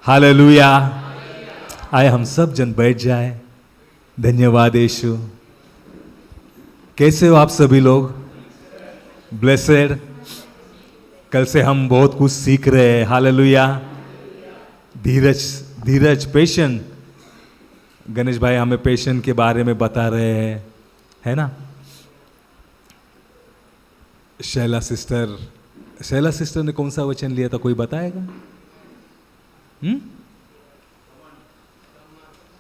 Hallelujah. आए हम सब जन बैठ जाए। धन्यवाद यीशु। कैसे हो आप सभी लोग? ब्लेसेड। कल से हम बहुत कुछ सीख रहे हैं। हालेलुया। धीरज, धीरज, पेशेंट। गणेश भाई हमें पेशेंट के बारे में बता रहे हैं, है ना? शैला सिस्टर ने कौन सा वचन लिया था, कोई बताएगा?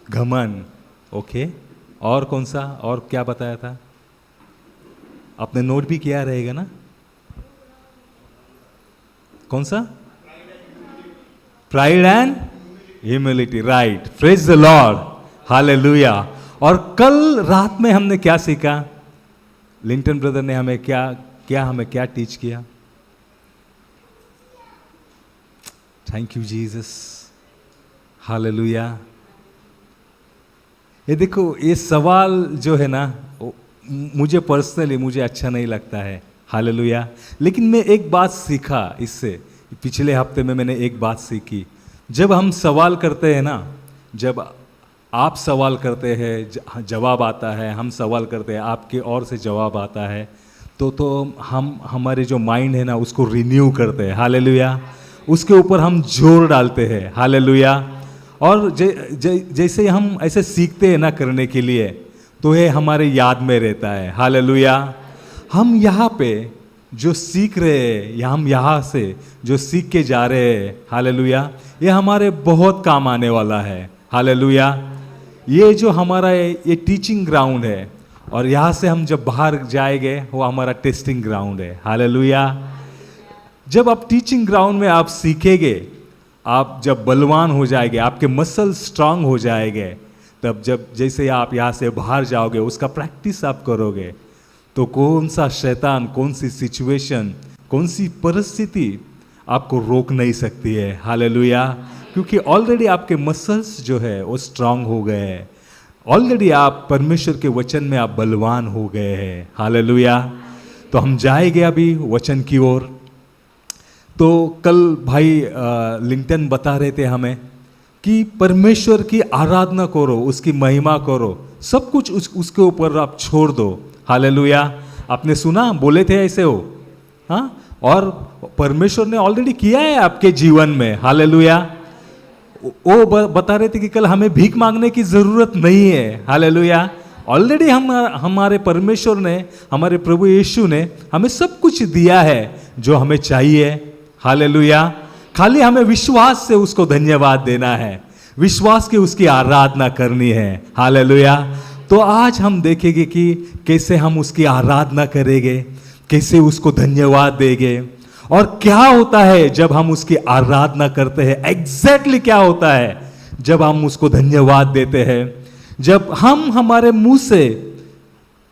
घमंड। ओके, और कौन सा, और क्या बताया था? आपने नोट भी किया रहेगा ना? कौन सा? Pride and humility. Right, praise the lord. Hallelujah. और कल रात में हमने क्या सीखा? लिंटन ब्रदर ने हमें क्या टीच किया? Thank you Jesus. हालेलुया। ये देखो, ये सवाल जो है ना, मुझे पर्सनली मुझे अच्छा नहीं लगता है। हालेलुया। लेकिन मैं एक बात सीखा इससे। पिछले हफ्ते में मैंने एक बात सीखी। जब हम सवाल करते हैं ना, जब आप सवाल करते हैं, जवाब आता है, हम सवाल करते हैं, आपके ओर से जवाब आता है, तो हम हमारे जो माइंड है ना उसको रिन्यू करते हैं। हालेलुया। उसके ऊपर हम जोर डालते हैं। हालेलुया। और जैसे हम ऐसे सीखते हैं ना करने के लिए, तो ये हमारे याद में रहता है। हालेलुया। हम यहाँ पे जो सीख रहे हैं, हम यहाँ से जो सीख के जा रहे हैं, हालेलुया, ये हमारे बहुत काम आने वाला है। हालेलुया। ये जो हमारा ये टीचिंग ग्राउंड है, और यहाँ से हम जब बाहर जाएंगे वो हमारा टेस्टिंग ग्राउंड है। हालेलुया। जब आप टीचिंग ग्राउंड में आप सीखेंगे, आप जब बलवान हो जाएंगे, आपके मसल स्ट्रांग हो जाएंगे, तब जब जैसे आप यहाँ से बाहर जाओगे, उसका प्रैक्टिस आप करोगे, तो कौन सा शैतान, कौन सी सिचुएशन, कौन सी परिस्थिति आपको रोक नहीं सकती है। हालेलुया। क्योंकि ऑलरेडी आपके मसल्स जो है वो स्ट्रांग हो गए हैं। ऑलरेडी आप परमेश्वर के वचन में आप बलवान हो गए हैं। हालेलुया। तो हम जाएंगे अभी वचन की ओर। तो कल भाई लिंटन बता रहे थे हमें कि परमेश्वर की आराधना करो, उसकी महिमा करो, सब कुछ उसके ऊपर आप छोड़ दो। हालेलुया। आपने सुना, बोले थे ऐसे हो, हाँ? और परमेश्वर ने ऑलरेडी किया है आपके जीवन में। हालेलुया। वो बता रहे थे कि कल हमें भीख मांगने की जरूरत नहीं है। हालेलुया। ऑलरेडी हमारे परमेश्वर ने, हमारे प्रभु यीशु ने हमें सब कुछ दिया है जो हमें चाहिए। हालेलुया। खाली हमें विश्वास से उसको धन्यवाद देना है, विश्वास की उसकी आराधना करनी है। हालेलुया। तो आज हम देखेंगे कि कैसे हम उसकी आराधना करेंगे, कैसे उसको धन्यवाद देंगे, और क्या होता है जब हम उसकी आराधना करते हैं। एग्जैक्टली क्या होता है जब हम उसको धन्यवाद देते हैं। जब हम हमारे मुंह से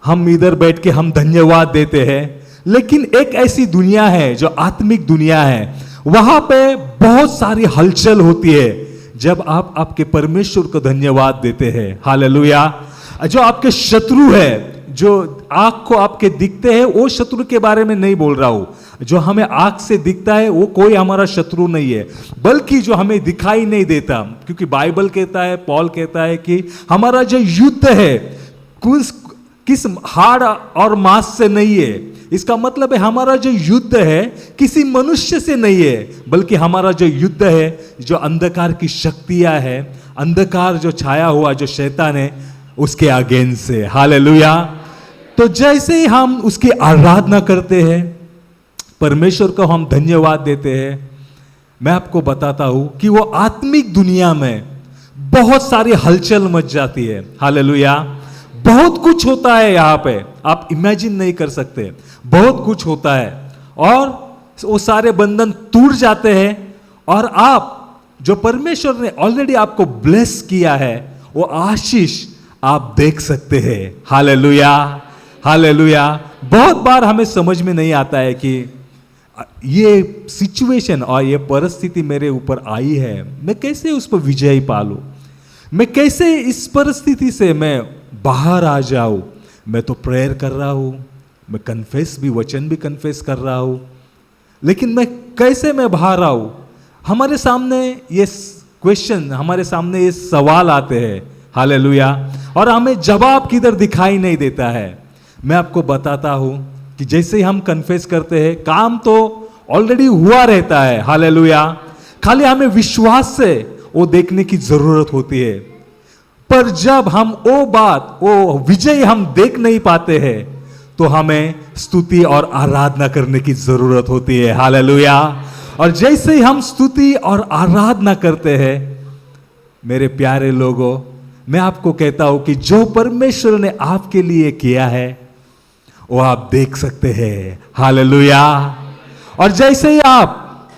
हम इधर बैठ के हम धन्यवाद देते हैं, लेकिन एक ऐसी दुनिया है जो आत्मिक दुनिया है, वहां पे बहुत सारी हलचल होती है जब आप आपके परमेश्वर को धन्यवाद देते हैं। हालेलुया। जो आपके शत्रु है, जो आंख को आपके दिखते हैं, वो शत्रु के बारे में नहीं बोल रहा हूं। जो हमें आंख से दिखता है वो कोई हमारा शत्रु नहीं है, बल्कि जो हमें दिखाई नहीं देता, क्योंकि बाइबल कहता है, पॉल कहता है कि हमारा जो युद्ध है किस हाड़ और मांस से नहीं है। इसका मतलब है हमारा जो युद्ध है किसी मनुष्य से नहीं है, बल्कि हमारा जो युद्ध है जो अंधकार की शक्तियां है, अंधकार जो छाया हुआ जो शैतान है, उसके अगेंस्ट से। हालेलुया। तो जैसे ही हम उसकी आराधना करते हैं, परमेश्वर को हम धन्यवाद देते हैं, मैं आपको बताता हूं कि वो आत्मिक दुनिया में बहुत सारी हलचल मच जाती है। हालेलुया। बहुत कुछ होता है यहां पे, आप इमेजिन नहीं कर सकते। बहुत कुछ होता है और वो सारे बंधन टूट जाते हैं, और आप जो परमेश्वर ने ऑलरेडी आपको ब्लेस किया है, वो आशीष आप देख सकते हैं। हालेलुया। हालेलुया। बहुत बार हमें समझ में नहीं आता है कि ये सिचुएशन और ये परिस्थिति मेरे ऊपर आई है, मैं कैसे उस पर विजय पालूं, मैं कैसे इस परिस्थिति से मैं बाहर आ जाऊं। मैं तो प्रेयर कर रहा हूं, मैं कन्फेस भी, वचन भी कन्फेस कर रहा हूं, लेकिन मैं कैसे मैं बाहर आऊं। हमारे सामने ये क्वेश्चन, हमारे सामने ये सवाल आते हैं, हालेलुया, और हमें जवाब किधर दिखाई नहीं देता है। मैं आपको बताता हूं कि जैसे ही हम कन्फेस करते हैं, काम तो ऑलरेडी हुआ रहता है, हालेलुया, खाली हमें विश्वास से वो देखने की जरूरत होती है। पर जब हम वो बात, वो विजय हम देख नहीं पाते हैं, तो हमें स्तुति और आराधना करने की जरूरत होती है, हालेलुया। और जैसे ही हम स्तुति और आराधना करते हैं, मेरे प्यारे लोगों, मैं आपको कहता हूं कि जो परमेश्वर ने आपके लिए किया है वो आप देख सकते हैं, हालेलुया। और जैसे ही आप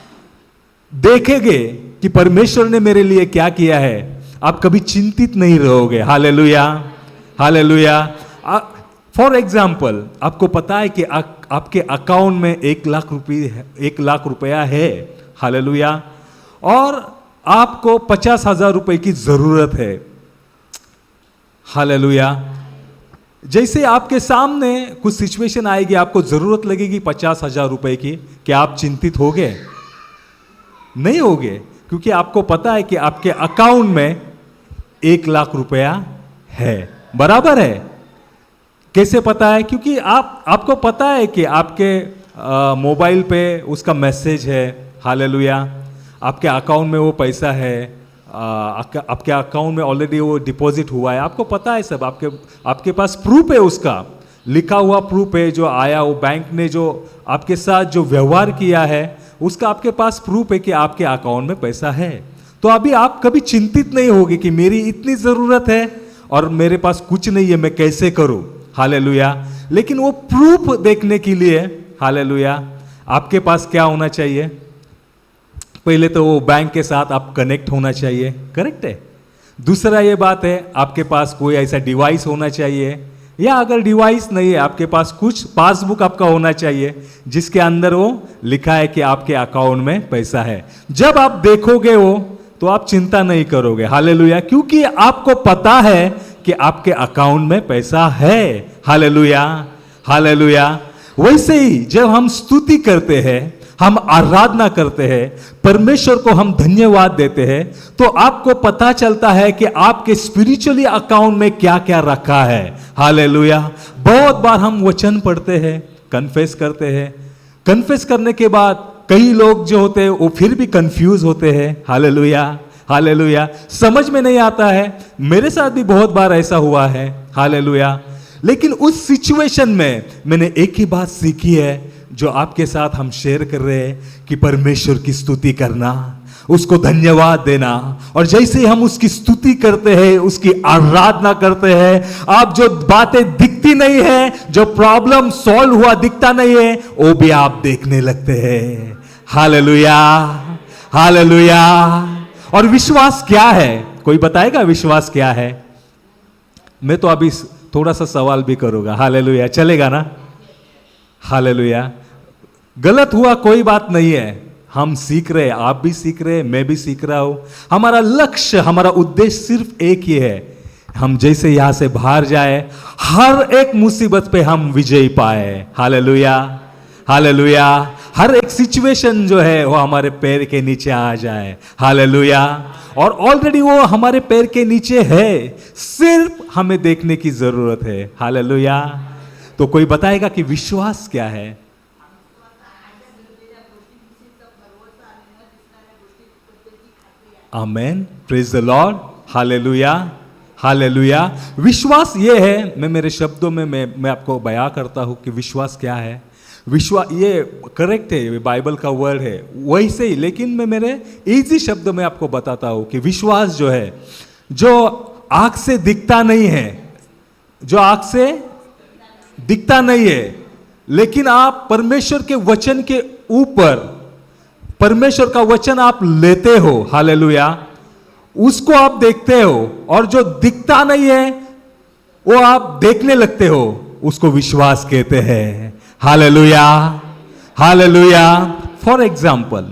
देखेंगे कि परमेश्वर ने मेरे लिए क्या किया है, आप कभी चिंतित नहीं रहोगे, हालेलुया, हालेलुया। फॉर एग्जाम्पल, आपको पता है कि आपके अकाउंट में 1 लाख रुपया है, हालेलुया, और आपको 50,000 रुपए की जरूरत है, हालेलुया। जैसे आपके सामने कुछ सिचुएशन आएगी, आपको जरूरत लगेगी 50,000 रुपए की, क्या आप चिंतित होगे? नहीं होगे, क्योंकि आपको पता है कि आपके अकाउंट में 1 लाख रुपया है, बराबर है। कैसे पता है? क्योंकि आपको पता है कि आपके मोबाइल पे उसका मैसेज है, हालेलुया, आपके अकाउंट में वो पैसा है, आपके अकाउंट में ऑलरेडी वो डिपॉजिट हुआ है, आपको पता है सब, आपके पास प्रूफ है, उसका लिखा हुआ प्रूफ है, जो आया, वो बैंक ने जो आपके साथ जो व्यवहार किया है उसका आपके पास प्रूफ है कि आपके अकाउंट में पैसा है। तो अभी आप कभी चिंतित नहीं होगे कि मेरी इतनी जरूरत है और मेरे पास कुछ नहीं है, मैं कैसे करूं, हालेलुया। लेकिन वो प्रूफ देखने के लिए, हालेलुया, आपके पास क्या होना चाहिए? पहले तो वो बैंक के साथ आप कनेक्ट होना चाहिए, करेक्ट है। दूसरा ये बात है, आपके पास कोई ऐसा डिवाइस होना चाहिए, या अगर डिवाइस नहीं है, आपके पास कुछ पासबुक आपका होना चाहिए जिसके अंदर वो लिखा है कि आपके अकाउंट में पैसा है। जब आप देखोगे वो, तो आप चिंता नहीं करोगे, हालेलुया, क्योंकि आपको पता है कि आपके अकाउंट में पैसा है, हालेलुया, हालेलुया। वैसे ही जब हम स्तुति करते हैं, हम आराधना करते हैं, परमेश्वर को हम धन्यवाद देते हैं, तो आपको पता चलता है कि आपके स्पिरिचुअली अकाउंट में क्या क्या रखा है, हालेलुया। बहुत बार हम वचन पढ़ते हैं, कन्फेस करते हैं, कन्फेस करने के बाद कई लोग जो होते हैं वो फिर भी कंफ्यूज होते हैं, हालेलुया, हालेलुया, समझ में नहीं आता है। मेरे साथ भी बहुत बार ऐसा हुआ है, हालेलुया। लेकिन उस सिचुएशन में मैंने एक ही बात सीखी है, जो आपके साथ हम शेयर कर रहे हैं, कि परमेश्वर की स्तुति करना, उसको धन्यवाद देना। और जैसे ही हम उसकी स्तुति करते हैं, उसकी आराधना करते हैं, आप जो बातें दिखती नहीं है, जो प्रॉब्लम सॉल्व हुआ दिखता नहीं है, वो भी आप देखने लगते हैं, हालेलुया, हालेलुया। और विश्वास क्या है? कोई बताएगा विश्वास क्या है? मैं तो अभी थोड़ा सा सवाल भी करूंगा, हालेलुया, चलेगा ना? हालेलुया। गलत हुआ कोई बात नहीं है, हम सीख रहे, आप भी सीख रहे, मैं भी सीख रहा हूं। हमारा लक्ष्य, हमारा उद्देश्य सिर्फ एक ही है, हम जैसे यहां से बाहर जाए, हर एक मुसीबत पे हम विजय पाए, हालेलुया, हालेलुया। हर एक सिचुएशन जो है वो हमारे पैर के नीचे आ जाए, हालेलुया। और ऑलरेडी वो हमारे पैर के नीचे है, सिर्फ हमें देखने की जरूरत है, हालेलुया। तो कोई बताएगा कि विश्वास क्या है? Amen, praise the lord, hallelujah, hallelujah. विश्वास ये है, मैं मेरे शब्दों में मैं आपको बयां करता हूं कि विश्वास क्या है। विश्वास, ये करेक्ट है, बाइबल का वर्ड है वैसे ही, लेकिन मैं मेरे इजी शब्द में आपको बताता हूं कि विश्वास जो है, जो आंख से दिखता नहीं है, जो आंख से दिखता नहीं है, लेकिन आप परमेश्वर के वचन के ऊपर, परमेश्वर का वचन आप लेते हो, हालेलुया, उसको आप देखते हो, और जो दिखता नहीं है वो आप देखने लगते हो, उसको विश्वास कहते हैं, हालेलुया, हालेलुया। फॉर एग्जाम्पल,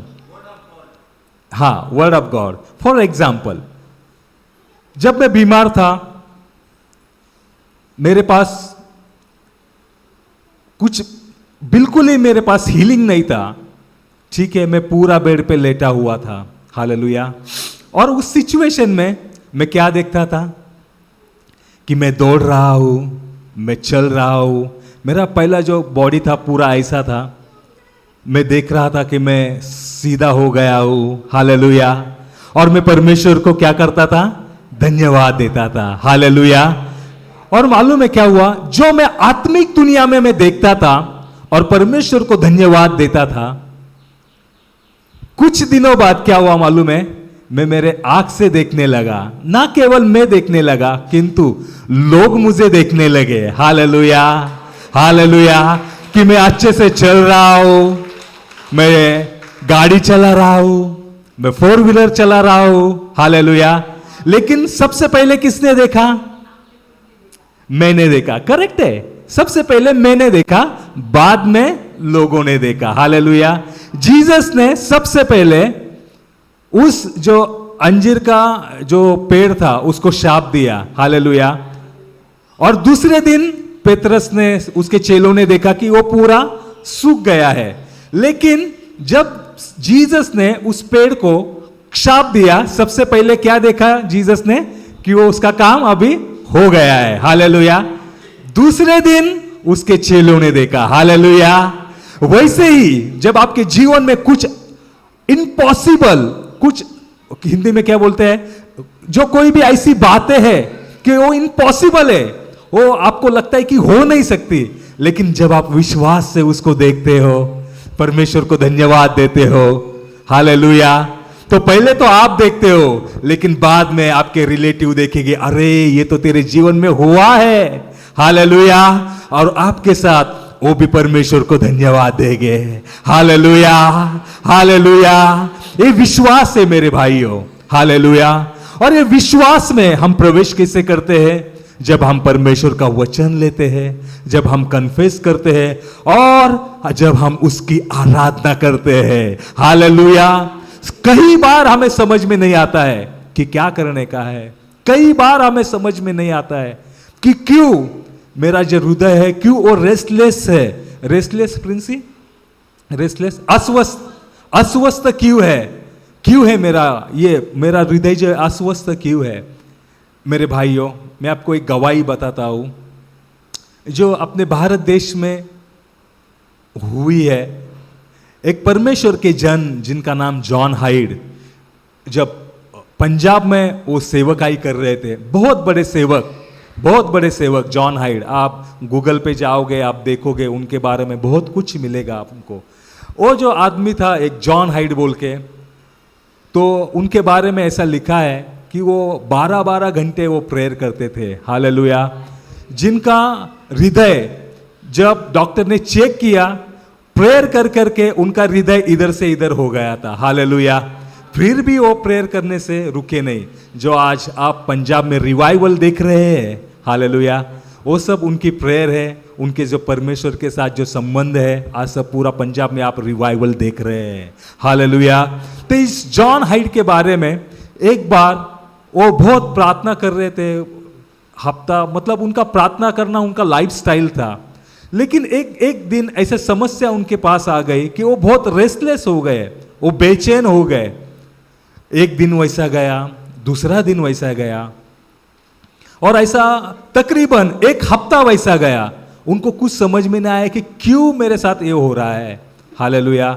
हाँ, word of God. For example, जब मैं बीमार था, मेरे पास कुछ बिल्कुल ही, मेरे पास हीलिंग नहीं था, ठीक है, मैं पूरा बेड पे लेटा हुआ था, हालेलुया। और उस सिचुएशन में मैं क्या देखता था कि मैं दौड़ रहा हूं, मैं चल रहा हूं, मेरा पहला जो बॉडी था पूरा ऐसा था, मैं देख रहा था कि मैं सीधा हो गया हूं, हालेलुया। और मैं परमेश्वर को क्या करता था, धन्यवाद देता था, हालेलुया। और मालूम है क्या हुआ, जो मैं आत्मिक दुनिया में मैं देखता था और परमेश्वर को धन्यवाद देता था, कुछ दिनों बाद क्या हुआ मालूम है, मैं मेरे आंख से देखने लगा, ना केवल मैं देखने लगा किंतु लोग मुझे देखने लगे, हालेलुया, हालेलुया, कि मैं अच्छे से चल रहा हूं, मैं गाड़ी चला रहा हूं, मैं 4 व्हीलर चला रहा हूं, हालेलुया। लेकिन सबसे पहले किसने देखा, मैंने देखा, करेक्ट है, सबसे पहले मैंने देखा, बाद में लोगों ने देखा, हालेलुया। जीसस ने सबसे पहले उस जो अंजीर का जो पेड़ था उसको शाप दिया, हालेलुया। और दूसरे दिन पेतरस ने, उसके चेलों ने देखा कि वो पूरा सूख गया है। लेकिन जब जीसस ने उस पेड़ को शाप दिया, सबसे पहले क्या देखा जीसस ने, कि वो उसका काम अभी हो गया है, हालेलुया। दूसरे दिन उसके चेलों ने देखा, हालेलुया। वैसे ही जब आपके जीवन में कुछ इम्पॉसिबल, कुछ हिंदी में क्या बोलते हैं, जो कोई भी ऐसी बातें हैं कि वो इम्पॉसिबल है, वो आपको लगता है कि हो नहीं सकती, लेकिन जब आप विश्वास से उसको देखते हो, परमेश्वर को धन्यवाद देते हो, हालेलुया, तो पहले तो आप देखते हो, लेकिन बाद में आपके रिलेटिव देखेंगे, अरे ये तो तेरे जीवन में हुआ है, हालेलुया। और आपके साथ वो भी परमेश्वर को धन्यवाद देंगे, हालेलुया, हालेलुया। ये विश्वास है मेरे भाइयों, हालेलुया। और ये विश्वास में हम प्रवेश कैसे करते हैं, जब हम परमेश्वर का वचन लेते हैं, जब हम कन्फेस करते हैं और जब हम उसकी आराधना करते हैं, हालेलुया। कई बार हमें समझ में नहीं आता है कि क्या करने का है, कई बार हमें समझ में नहीं आता है कि क्यों मेरा जो हृदय है, क्यों वो रेस्टलेस है, रेस्टलेस प्रिंसी, रेस्टलेस, अस्वस्थ, अस्वस्थ क्यों है, क्यों है मेरा हृदय जो अस्वस्थ क्यों है। मेरे भाइयों, मैं आपको एक गवाही बताता हूं जो अपने भारत देश में हुई है। एक परमेश्वर के जन जिनका नाम जॉन हाइड, जब पंजाब में वो सेवकाई कर रहे थे, बहुत बड़े सेवक जॉन हाइड, आप गूगल पे जाओगे, आप देखोगे उनके बारे में बहुत कुछ मिलेगा आपको। वो जो आदमी था एक जॉन हाइड बोल के, तो उनके बारे में ऐसा लिखा है कि वो 12-12 घंटे वो प्रेयर करते थे, हालेलुया। जिनका हृदय, जब डॉक्टर ने चेक किया, प्रेयर कर करके उनका हृदय इधर से इधर हो गया था, हालेलुया। फिर भी वो प्रेयर करने से रुके नहीं। जो आज आप पंजाब में रिवाइवल देख रहे हैं, हालेलुया, वो सब उनकी प्रेयर है, उनके जो परमेश्वर के साथ जो संबंध है, आज सब पूरा पंजाब में आप रिवाइवल देख रहे हैं, हालेलुया। तो इस जॉन हाइड के बारे में एक बार वो बहुत प्रार्थना कर रहे थे, हफ्ता, मतलब उनका प्रार्थना करना उनका लाइफस्टाइल था। लेकिन एक दिन ऐसे समस्या उनके पास आ गई कि वो बहुत रेस्टलेस हो गए, वो बेचैन हो गए। एक दिन वैसा गया, दूसरा दिन वैसा गया, और ऐसा तकरीबन एक हफ्ता वैसा गया। उनको कुछ समझ में नहीं आया कि क्यों मेरे साथ ये हो रहा है, हालेलुया।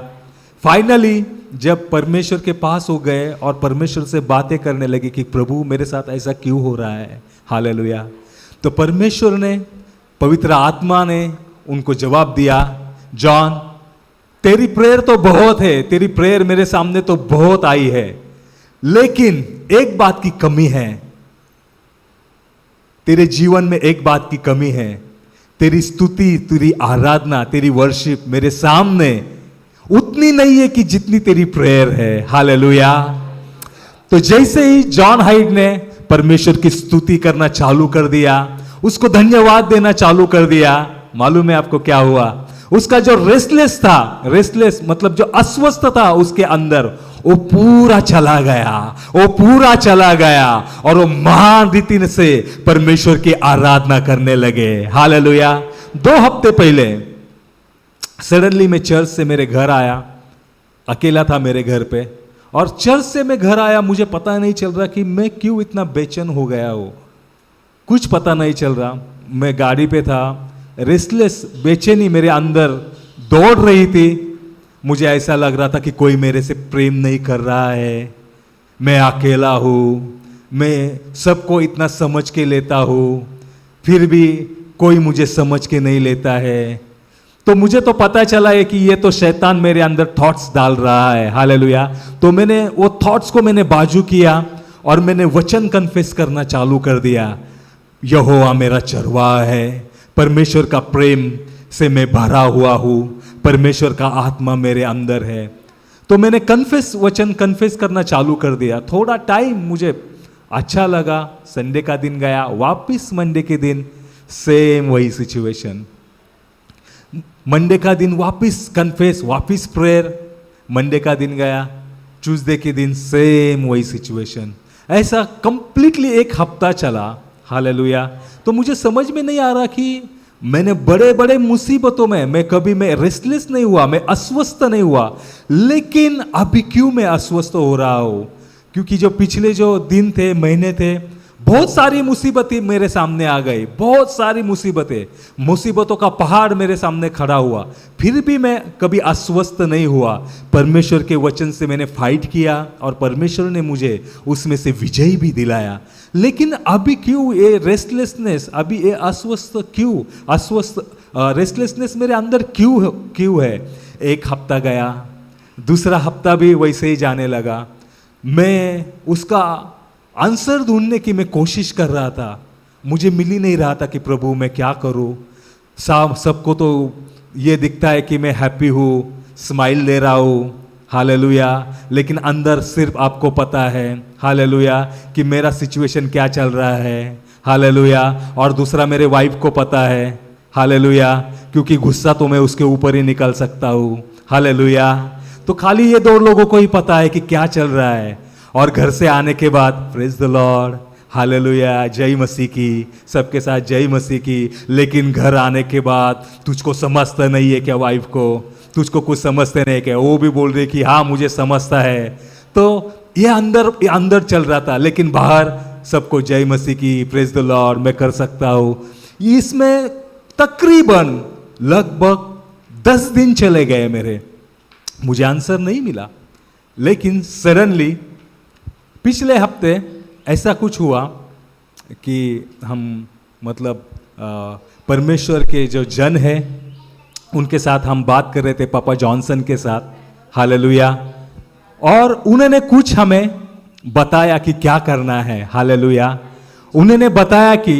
फाइनली जब परमेश्वर के पास हो गए और परमेश्वर से बातें करने लगे कि प्रभु मेरे साथ ऐसा क्यों हो रहा है, हालेलुया, तो परमेश्वर ने, पवित्र आत्मा ने उनको जवाब दिया, जॉन तेरी प्रेयर तो बहुत है, तेरी प्रेयर मेरे सामने तो बहुत आई है, लेकिन एक बात की कमी है, तेरे जीवन में एक बात की कमी है, तेरी स्तुति, तेरी आराधना, तेरी वर्शिप मेरे सामने उतनी नहीं है कि जितनी तेरी प्रेयर है, हालेलुया। तो जैसे ही जॉन हाइड ने परमेश्वर की स्तुति करना चालू कर दिया, उसको धन्यवाद देना चालू कर दिया, मालूम है आपको क्या हुआ, उसका जो रेस्टलेस था, रेस्टलेस मतलब जो अस्वस्थ था उसके अंदर, वो पूरा चला गया, वो पूरा चला गया, और वो महान रीति से परमेश्वर की आराधना करने लगे, हालेलुया। 2 हफ्ते पहले सडनली मैं चर्च से मेरे घर आया, अकेला था मेरे घर पे, और चर्च से मैं घर आया, मुझे पता नहीं चल रहा कि मैं क्यों इतना बेचैन हो गया हो, कुछ पता नहीं चल रहा। मैं गाड़ी पे था, रेस्टलेस, बेचैनी मेरे अंदर दौड़ रही थी। मुझे ऐसा लग रहा था कि कोई मेरे से प्रेम नहीं कर रहा है, मैं अकेला हूँ, मैं सबको इतना समझ के लेता हूँ, फिर भी कोई मुझे समझ के नहीं लेता है। तो मुझे तो पता चला है कि ये तो शैतान मेरे अंदर थॉट्स डाल रहा है। हालेलुया। तो मैंने वो थॉट्स को मैंने बाजू किया और मैंने वचन कन्फेस करना चालू कर दिया। यहोवा मेरा चरवाहा है, परमेश्वर का प्रेम से मैं भरा हुआ हूँ, परमेश्वर का आत्मा मेरे अंदर है। तो मैंने वचन कन्फेस करना चालू कर दिया। थोड़ा टाइम मुझे अच्छा लगा, संडे का दिन गया, वापस मंडे के दिन सेम वही सिचुएशन। मंडे का दिन वापस कन्फेस, वापस प्रेयर, मंडे का दिन गया, ट्यूसडे के दिन सेम वही सिचुएशन। ऐसा कंप्लीटली एक हफ्ता चला। हालेलुया। तो मुझे समझ में नहीं आ रहा कि मैंने बड़े बड़े मुसीबतों में मैं रेस्टलेस नहीं हुआ, मैं अस्वस्थ नहीं हुआ, लेकिन अभी क्यों मैं अस्वस्थ हो रहा हूं? क्योंकि जो पिछले जो दिन थे, महीने थे, बहुत सारी मुसीबतें मेरे सामने आ गई, बहुत सारी मुसीबतों का पहाड़ मेरे सामने खड़ा हुआ, फिर भी मैं कभी अस्वस्थ नहीं हुआ। परमेश्वर के वचन से मैंने फाइट किया और परमेश्वर ने मुझे उसमें से विजय भी दिलाया। लेकिन अभी क्यों ये रेस्टलेसनेस, अभी ये रेस्टलेसनेस मेरे अंदर क्यों है? एक हफ्ता गया, दूसरा हफ्ता भी वैसे ही जाने लगा। मैं उसका आंसर ढूंढने की मैं कोशिश कर रहा था, मुझे मिल ही नहीं रहा था कि प्रभु मैं क्या करूं। सबको तो ये दिखता है कि मैं हैप्पी हूँ, स्माइल दे रहा हूँ, हालेलुया, लेकिन अंदर सिर्फ आपको पता है, हालेलुया, कि मेरा सिचुएशन क्या चल रहा है, हालेलुया। और दूसरा मेरे वाइफ को पता है, हालेलुया, क्योंकि गुस्सा तो मैं उसके ऊपर ही निकल सकता हूँ, हालेलुया। तो खाली ये दो लोगों को ही पता है कि क्या चल रहा है। और घर से आने के बाद प्रेज द लॉर्ड, हालेलुया, जय मसीह की, सबके साथ जय मसीह की। लेकिन घर आने के बाद तुझको समझता नहीं है क्या? वाइफ को तुझको कुछ समझते नहीं क्या? वो भी बोल रही कि हाँ मुझे समझता है। तो ये अंदर चल रहा था, लेकिन बाहर सबको जय मसीह की, प्रेज द लॉर्ड, मैं कर सकता हूँ। इसमें तकरीबन लगभग 10 दिन चले गए मेरे, मुझे आंसर नहीं मिला। लेकिन सडनली पिछले हफ्ते ऐसा कुछ हुआ कि हम परमेश्वर के जो जन है उनके साथ हम बात कर रहे थे, पापा जॉनसन के साथ, हालेलुया। और उन्होंने कुछ हमें बताया कि क्या करना है, हालेलुया। उन्होंने बताया कि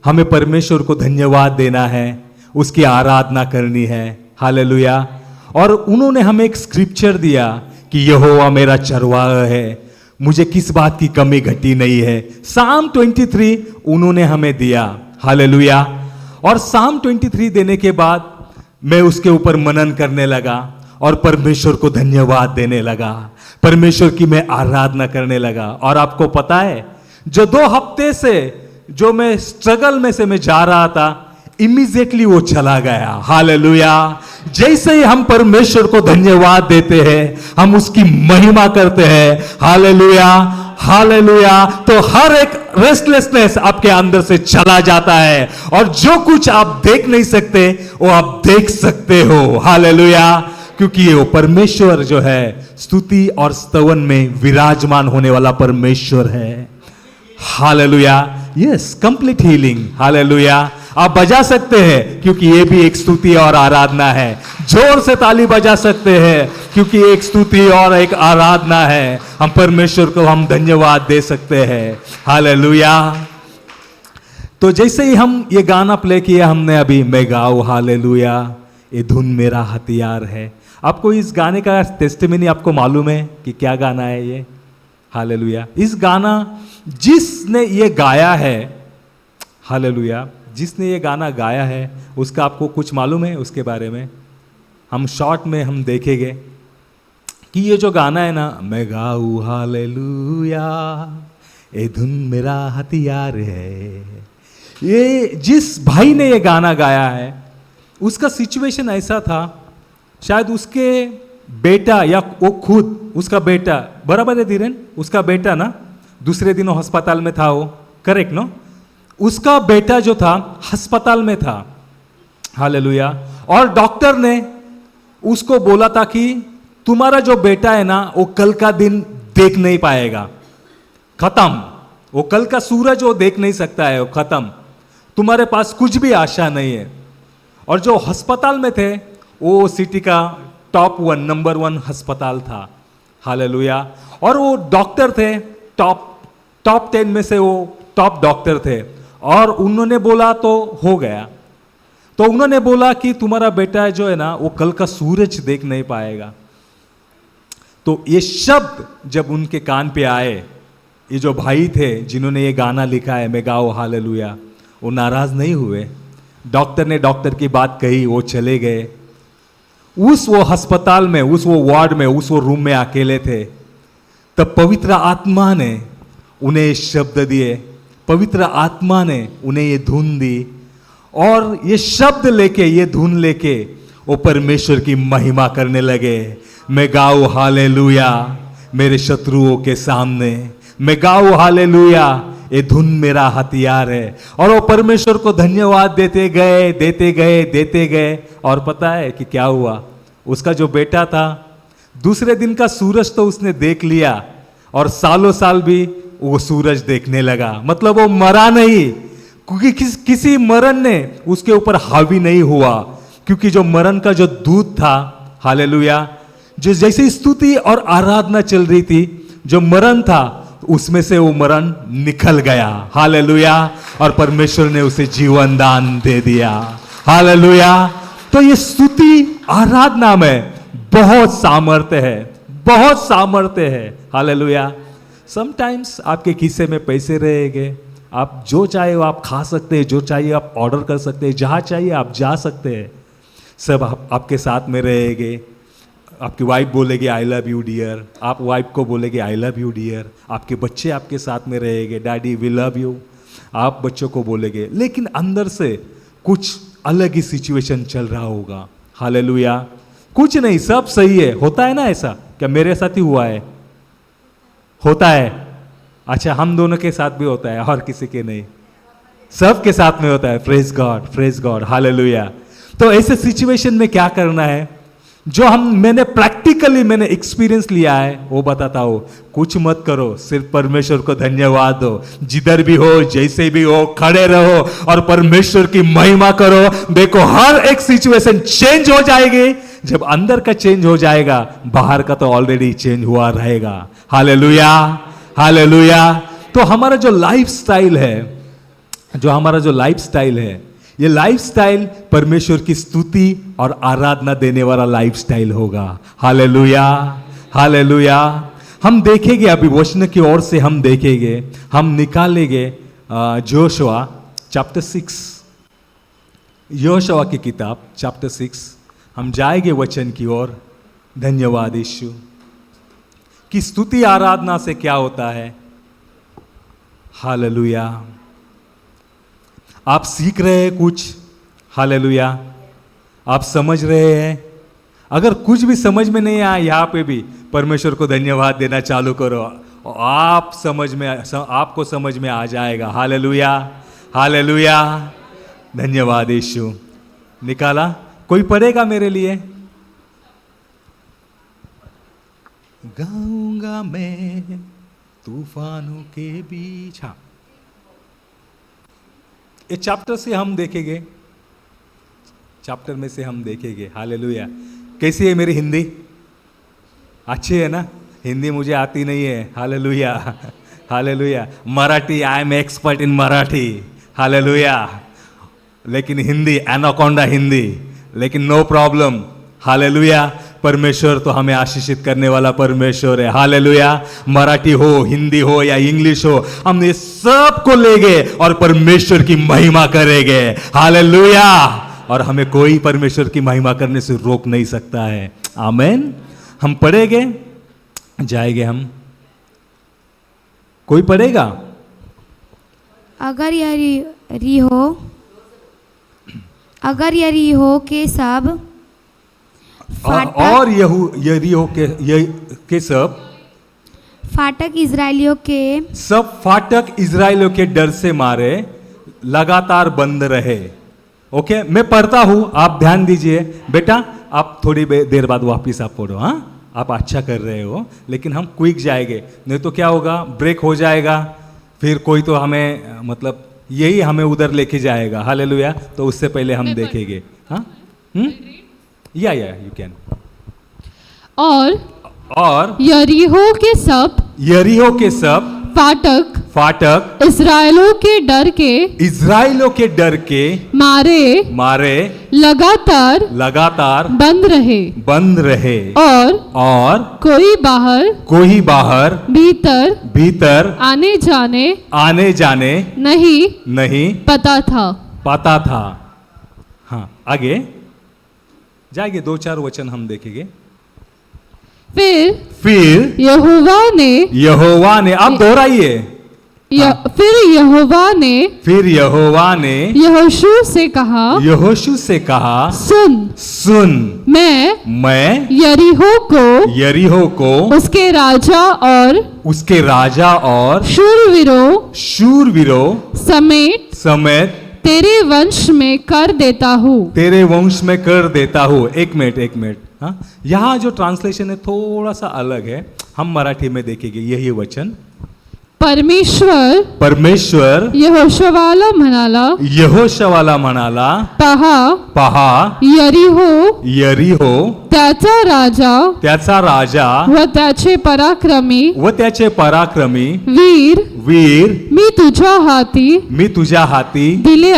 हमें परमेश्वर को धन्यवाद देना है, उसकी आराधना करनी है, हालेलुया। और उन्होंने हमें एक स्क्रिप्चर दिया कि यहोवा मेरा चरवाहा है, मुझे किस बात की कमी घटी नहीं है। साम 23 उन्होंने हमें दिया, हालेलुया। और साम 23 देने के बाद मैं उसके ऊपर मनन करने लगा और परमेश्वर को धन्यवाद देने लगा, परमेश्वर की मैं आराधना करने लगा। और आपको पता है, जो 2 हफ्ते से जो मैं स्ट्रगल में से मैं जा रहा था, इमीडिएटली वो चला गया, हालेलुया। जैसे ही हम परमेश्वर को धन्यवाद देते हैं, हम उसकी महिमा करते हैं, हालेलुया, हालेलुया, तो हर एक रेस्टलेसनेस आपके अंदर से चला जाता है और जो कुछ आप देख नहीं सकते वो आप देख सकते हो, हालेलुया। क्योंकि वो परमेश्वर जो है स्तुति और स्तवन में विराजमान होने वाला परमेश्वर है, hallelujah. Yes, complete healing, hallelujah. आप बजा सकते हैं क्योंकि ये भी एक स्तुति और आराधना है। जोर से ताली बजा सकते हैं क्योंकि एक स्तुति और एक आराधना है। हम परमेश्वर को हम धन्यवाद दे सकते हैं, हालेलुया। तो जैसे ही हम ये गाना प्ले किया हमने अभी, मैं गाऊं हालेलुया, ये धुन मेरा हथियार है। आपको इस गाने का टेस्टिमनी आपको मालूम है कि क्या गाना है ये? हालेलुया। इस गाना जिसने ये गाया है, हालेलुया, जिसने ये गाना गाया है उसका आपको कुछ मालूम है उसके बारे में? हम शॉर्ट में हम देखेंगे कि ये जो गाना है ना, मैं गाऊं हालेलुया, ये धुन मेरा हथियार है, ये जिस भाई ने ये गाना गाया है उसका सिचुएशन ऐसा था, शायद उसके बेटा या वो खुद उसका बेटा, बराबर है धीरेन, उसका बेटा ना दूसरे दिन अस्पताल में था, वो करेक्ट नो, उसका बेटा जो था अस्पताल में था, हालेलुया। और डॉक्टर ने उसको बोला था कि तुम्हारा जो बेटा है ना वो कल का दिन देख नहीं पाएगा, खत्म, वो कल का सूरज वो देख नहीं सकता है, वो खत्म, तुम्हारे पास कुछ भी आशा नहीं है। और जो अस्पताल में थे वो सिटी का टॉप 1 नंबर 1 अस्पताल था, हालेलुया। और वो डॉक्टर थे, टॉप 10 में से वो टॉप डॉक्टर थे। और उन्होंने बोला तो हो गया, तो उन्होंने बोला कि तुम्हारा बेटा जो है ना वो कल का सूरज देख नहीं पाएगा। तो ये शब्द जब उनके कान पे आए, ये जो भाई थे जिन्होंने ये गाना लिखा है मैं गाओ हालेलुया, वो नाराज नहीं हुए। डॉक्टर ने डॉक्टर की बात कही, वो चले गए। वो अस्पताल में, वो वार्ड में, वो रूम में अकेले थे। तब पवित्र आत्मा ने उन्हें ये शब्द दिए, पवित्र आत्मा ने उन्हें ये धुन दी, और ये शब्द लेके, ये धुन लेके वो परमेश्वर की महिमा करने लगे। मैं गाऊं हालेलुया मेरे शत्रुओं के सामने, मैं गाऊं हालेलुया, ये धुन मेरा हथियार है। और वो परमेश्वर को धन्यवाद देते गए, देते गए, देते गए। और पता है कि क्या हुआ, उसका जो बेटा था दूसरे दिन का सूरज तो उसने देख लिया, और सालों साल भी वो सूरज देखने लगा। मतलब वो मरा नहीं, क्योंकि किसी मरण ने उसके ऊपर हावी नहीं हुआ, क्योंकि जो मरण का जो दूत था, हालेलुया, जो जैसे स्तुति और आराधना चल रही थी, जो मरण था उसमें से वो मरण निकल गया, हालेलुया। और परमेश्वर ने उसे जीवन दान दे दिया, हालेलुया। तो ये स्तुति आराधना में बहुत सामर्थ्य है, बहुत सामर्थ्य है, हालेलुया। समटाइम्स आपके खीसे में पैसे रहेंगे, आप जो चाहे वो आप खा सकते हैं, जो चाहिए आप ऑर्डर कर सकते हैं, जहाँ चाहिए आप जा सकते हैं, सब आपके साथ में रहेंगे। आपकी वाइफ बोलेगी आई लव यू डियर, आप वाइफ को बोलेगे आई लव यू डियर, आपके बच्चे आपके साथ में रहेंगे, डैडी वी लव यू, आप बच्चों को बोलेगे। लेकिन अंदर से कुछ अलग ही सिचुएशन चल रहा होगा, हालेलुया। कुछ नहीं, सब सही है, होता है ना ऐसा? क्या मेरे साथ ही हुआ है? होता है? अच्छा, हम दोनों के साथ भी होता है और किसी के नहीं, सबके साथ में होता है। Praise God, hallelujah. तो ऐसे सिचुएशन में क्या करना है, जो मैंने प्रैक्टिकली मैंने एक्सपीरियंस लिया है वो बताता हूं। कुछ मत करो, सिर्फ परमेश्वर को धन्यवाद दो, जिधर भी हो, जैसे भी हो, खड़े रहो और परमेश्वर की महिमा करो। देखो हर एक सिचुएशन चेंज हो जाएगी। जब अंदर का चेंज हो जाएगा, बाहर का तो ऑलरेडी चेंज हुआ रहेगा, हालेलुया, हालेलुया। तो हमारा जो लाइफस्टाइल है, ये लाइफस्टाइल परमेश्वर की स्तुति और आराधना देने वाला लाइफस्टाइल होगा, हालेलुया, हालेलुया। हम देखेंगे अभी वचन की ओर से, हम देखेंगे, हम निकालेंगे जोशुआ चैप्टर 6, योशुआ की किताब चैप्टर 6, हम जाएंगे वचन की ओर। धन्यवाद यीशु। कि स्तुति आराधना से क्या होता है, हालेलुया। आप सीख रहे हैं कुछ, हालेलुया, आप समझ रहे हैं। अगर कुछ भी समझ में नहीं आया, यहाँ पे भी परमेश्वर को धन्यवाद देना चालू करो, आपको समझ में आ जाएगा, हालेलुया, हालेलुया। धन्यवाद यीशु। निकाला? कोई पढ़ेगा मेरे लिए? गाऊंगा मैं तूफानों के बीच। हाँ, इस चैप्टर से हम देखेंगे, चैप्टर में से हम देखेंगे, हालेलुया। कैसी है मेरी हिंदी? अच्छी है ना? हिंदी मुझे आती नहीं है, hallelujah, hallelujah. Marathi, I am expert in Marathi, hallelujah. लेकिन हिंदी, एनाकोंडा हिंदी, लेकिन नो प्रॉब्लम, हालेलुया। परमेश्वर तो हमें आशीषित करने वाला परमेश्वर है, हालेलुया। मराठी हो, हिंदी हो या इंग्लिश हो, हम ये सब को लेंगे और परमेश्वर की महिमा करेंगे, हालेलुया। और हमें कोई परमेश्वर की महिमा करने से रोक नहीं सकता है, आमेन। हम पढ़ेंगे, जाएंगे हम। कोई पढ़ेगा? अगर यरीहो के सब और यरीहो के सब फाटक इजरायलियों के फाटक इजरायलियों के डर से मारे लगातार बंद रहे। ओके, मैं पढ़ता हूं, आप ध्यान दीजिए। बेटा आप थोड़ी देर बाद वापिस आप पढ़ो। हाँ, आप अच्छा कर रहे हो, लेकिन हम क्विक जाएंगे, नहीं तो क्या होगा, ब्रेक हो जाएगा, फिर कोई तो हमें मतलब यही हमें उधर लेके जाएगा। हालेलुया। तो उससे पहले हम देखेंगे। हाँ, या यू कैन। और यरीहो के सब फाटक इस्राएलों के डर के मारे लगातार बंद रहे और कोई बाहर भीतर आने जाने नहीं पता था। हाँ, आगे जाएंगे, 2-4 वचन हम देखेंगे। फिर यहोवा ने आप दोहराइए। फिर यहोवा ने यहोशू से कहा सुन मैं यरीहो को उसके राजा और शूरवीरों समेत तेरे वंश में कर देता हूँ। एक मिनट। हाँ, यहाँ जो ट्रांसलेशन है थोड़ा सा अलग है, हम मराठी में देखेंगे यही वचन। परमेश्वर यहोशवाला म्हणाला पहा यरीहो त्याचा राजा व त्याचे पराक्रमी वीर मी तुझ्या हाती दिले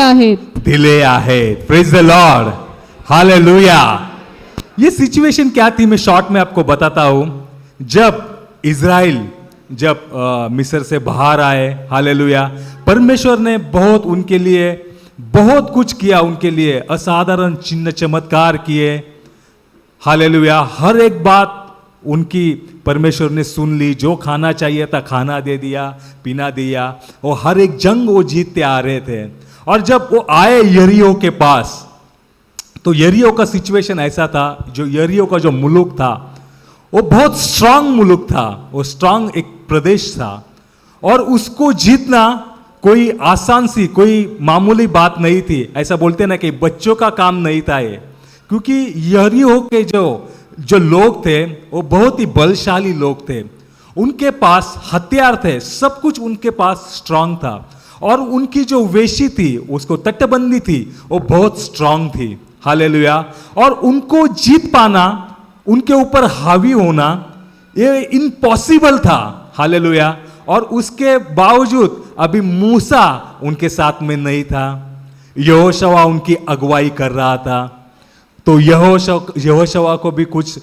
आहेत। Praise the lord, hallelujah. ये सिचुएशन क्या थी, मैं शॉर्ट में आपको बताता हूं। जब इज़राइल मिस्र से बाहर आए, हालेलुया, परमेश्वर ने उनके लिए बहुत कुछ किया, उनके लिए असाधारण चिन्ह चमत्कार किए, हालेलुया। हर एक बात उनकी परमेश्वर ने सुन ली, जो खाना चाहिए था खाना दे दिया, पीना दिया, और हर एक जंग वो जीतते आ रहे थे। और जब वो आए यरीहो के पास, तो यरीहो का सिचुएशन ऐसा था, जो यरीहो का जो मुल्क था वो बहुत स्ट्रांग मुल्क था, वो स्ट्रांग एक प्रदेश था, और उसको जीतना कोई आसान सी कोई मामूली बात नहीं थी। ऐसा बोलते ना कि बच्चों का काम नहीं था ये, क्योंकि यरीहो के जो लोग थे वो बहुत ही बलशाली लोग थे, उनके पास हथियार थे, सब कुछ उनके पास स्ट्रांग था, और उनकी जो वेशी थी, उसको तटबंदी थी, वो बहुत स्ट्रांग थी, हालेलुया। और उनको जीत पाना, उनके ऊपर हावी होना, ये इम्पॉसिबल था, हालेलुया। और उसके बावजूद अभी मूसा उनके साथ में नहीं था, यहोशवा उनकी अगुवाई कर रहा था, तो यहोशवा को भी कुछ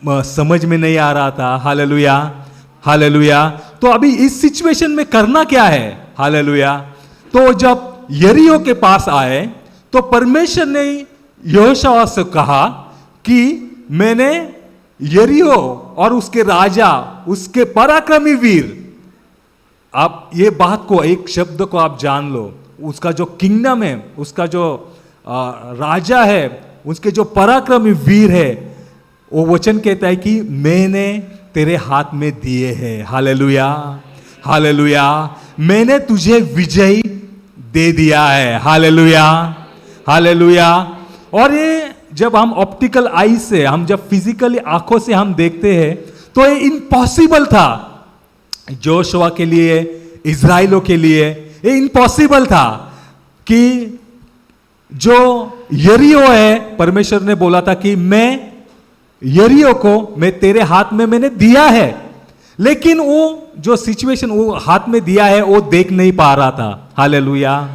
समझ में नहीं आ रहा था, हालेलुया, हालेलुया। तो अभी इस सिचुएशन में करना क्या है, हालेलुया। तो जब यरीहो के पास आए, तो परमेश्वर ने यहोशवा से कहा कि मैंने यरीहो और उसके राजा, उसके पराक्रमी वीर, आप ये बात को, एक शब्द को आप जान लो, उसका जो किंगडम है, उसका जो राजा है, उसके जो पराक्रमी वीर है, वो वचन कहता है कि मैंने तेरे हाथ में दिए हैं, हालेलुया, हालेलुया। मैंने तुझे विजय दे दिया है, हालेलुया, हालेलुया। और ये जब हम ऑप्टिकल आई से, हम जब फिजिकली आंखों से हम देखते हैं, तो ये इम्पॉसिबल था जोशुआ के लिए, इज़राइलों के लिए ये इम्पॉसिबल था कि जो यरीहो है, परमेश्वर ने बोला था कि मैं यरीहो को मैं तेरे हाथ में मैंने दिया है, लेकिन वो जो सिचुएशन वो हाथ में दिया है वो देख नहीं पा रहा था, हालेलुया,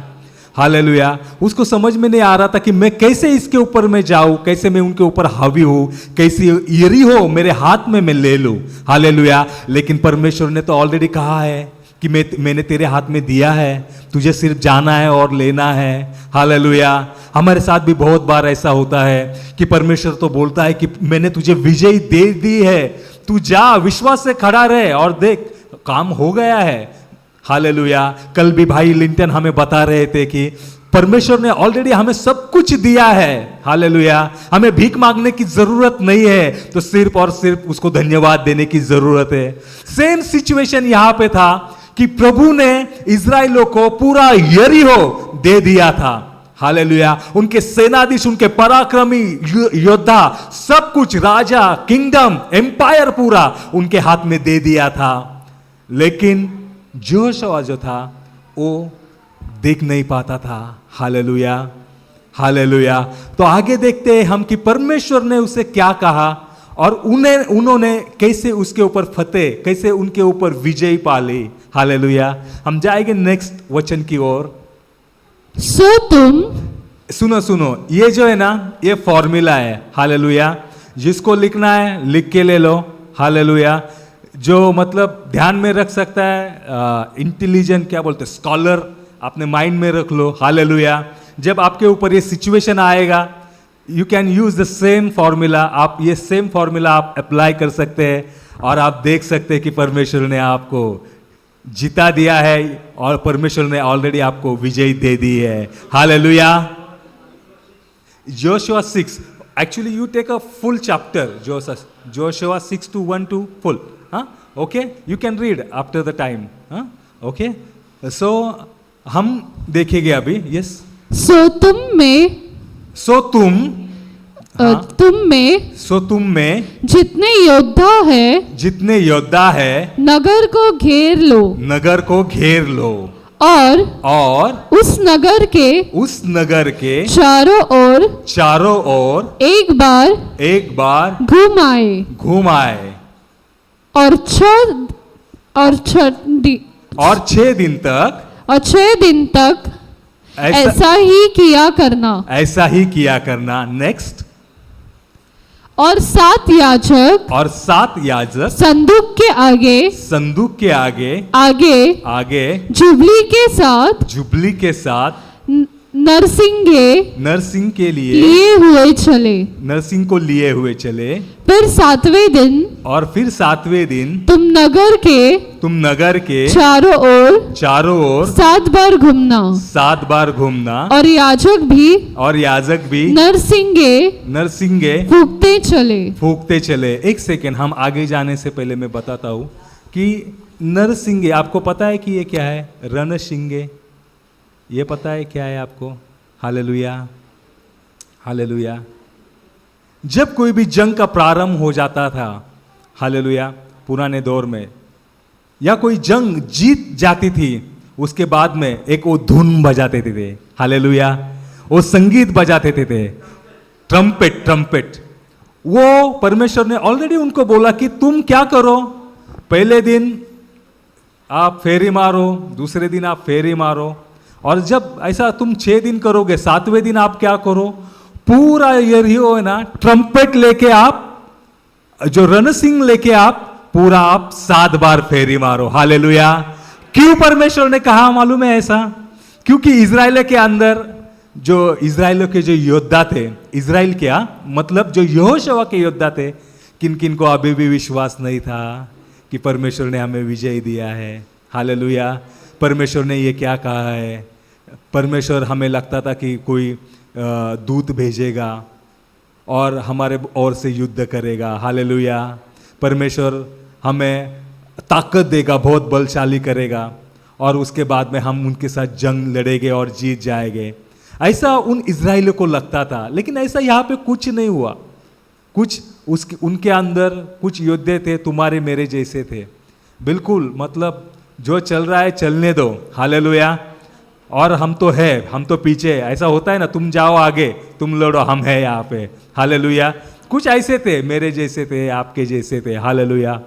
हालेलुया। उसको समझ में नहीं आ रहा था कि मैं कैसे इसके ऊपर में जाऊं, कैसे मैं उनके ऊपर हावी हूं, कैसे यरीहो मेरे हाथ में मैं ले लूं, हालेलुया। लेकिन परमेश्वर ने तो ऑलरेडी कहा है कि मैंने तेरे हाथ में दिया है, तुझे सिर्फ जाना है और लेना है, हालेलुया। हमारे साथ भी बहुत बार ऐसा होता है कि परमेश्वर तो बोलता है कि मैंने तुझे विजय दे दी है, तू जा, विश्वास से खड़ा रहे और देख काम हो गया है, हालेलुया। कल भी भाई लिंटन हमें बता रहे थे कि परमेश्वर ने ऑलरेडी हमें सब कुछ दिया है, हालेलुया। हमें भीख मांगने की जरूरत नहीं है, तो सिर्फ और सिर्फ उसको धन्यवाद देने की जरूरत है। सेम सिचुएशन यहां पे था कि प्रभु ने इजराइलों को पूरा यरीहो दे दिया था, हालेलुया। उनके सेनाधीश, उनके पराक्रमी योद्धा, सब कुछ, राजा, किंगडम, एम्पायर पूरा उनके हाथ में दे दिया था। लेकिन यहोशू जो था वो देख नहीं पाता था, हालेलुया, हालेलुया। तो आगे देखते हैं हम कि परमेश्वर ने उसे क्या कहा और उन्होंने कैसे उसके ऊपर फतेह, कैसे उनके ऊपर विजय पाली, हालेलुया। हम जाएंगे नेक्स्ट वचन की ओर। सो तुम, सुनो, ये जो है ना, ये फॉर्मूला है, हालेलुया। जिसको लिखना है लिख के ले लो, हालेलुया। जो मतलब ध्यान में रख सकता है, इंटेलिजेंट क्या बोलते, स्कॉलर, अपने माइंड में रख लो, हालेलुया। जब आपके ऊपर ये सिचुएशन आएगा, you can use the same formula. आप ये सेम फॉर्मूला आप अप्लाई कर सकते हैं और आप देख सकते हैं कि परमेश्वर ने आपको जिता दिया है और परमेश्वर ने ऑलरेडी आपको विजय दे दी है, hallelujah. Joshua 6, actually you take a full chapter, Joshua 6 to 1 to full, okay, you can read after the time, okay, so हम देखेंगे अभी, यस। सो तुम में, सो तुम, तुम में जितने योद्धा है नगर को घेर लो और उस नगर के चारों ओर एक बार घूम आए और 6 दिन तक ऐसा ही किया करना। नेक्स्ट। और 7 याजक संदूक के आगे जुबली के साथ नरसिंग के लिए लिए हुए चले। फिर 7वें दिन तुम नगर के चारों ओर 7 बार घूमना और याजक भी नरसिंगे फूकते चले। एक सेकेंड, हम आगे जाने से पहले मैं बताता हूं कि नरसिंगे, आपको पता है कि ये क्या है? रणसिंगे, ये पता है क्या है आपको? Hallelujah, hallelujah. जब कोई भी जंग का प्रारंभ हो जाता था, हालेलुया, पुराने दौर में, या कोई जंग जीत जाती थी, उसके बाद में एक वो धुन बजाते थे, हालेलुया, वो संगीत बजाते थे, ट्रम्पेट। वो परमेश्वर ने ऑलरेडी उनको बोला कि तुम क्या करो, पहले दिन आप फेरी मारो, दूसरे दिन आप फेरी मारो, और जब ऐसा तुम 6 दिन करोगे, 7वें दिन आप क्या करो, पूरा यरीहो है ना, ट्रम्पेट लेके आप, जो रणसिंह लेके आप, पूरा आप 7 बार फेरी मारो, हालेलुया। क्यों परमेश्वर ने कहा मालूम है ऐसा? क्योंकि इजराइल के अंदर जो इजराइल के जो योद्धा थे, इजराइल क्या मतलब जो यहोशू के योद्धा थे, किन किन को अभी भी विश्वास नहीं था कि परमेश्वर ने हमें विजय दिया है, हालेलुया। परमेश्वर ने ये क्या कहा है? परमेश्वर, हमें लगता था कि कोई दूत भेजेगा और हमारे ओर से युद्ध करेगा, हालेलुया। परमेश्वर हमें ताकत देगा, बहुत बलशाली करेगा, और उसके बाद में हम उनके साथ जंग लड़ेंगे और जीत जाएंगे, ऐसा उन इजराइलियों को लगता था। लेकिन ऐसा यहाँ पे कुछ नहीं हुआ। कुछ उनके अंदर कुछ योद्धे थे, तुम्हारे मेरे जैसे थे, बिल्कुल, मतलब जो चल रहा है चलने दो, हालेलुया, और हम तो पीछे, ऐसा होता है ना, तुम जाओ आगे, तुम लड़ो, हम हैं यहाँ पे, हालेलुया। कुछ ऐसे थे, मेरे जैसे थे, आपके जैसे थे, हालेलुया।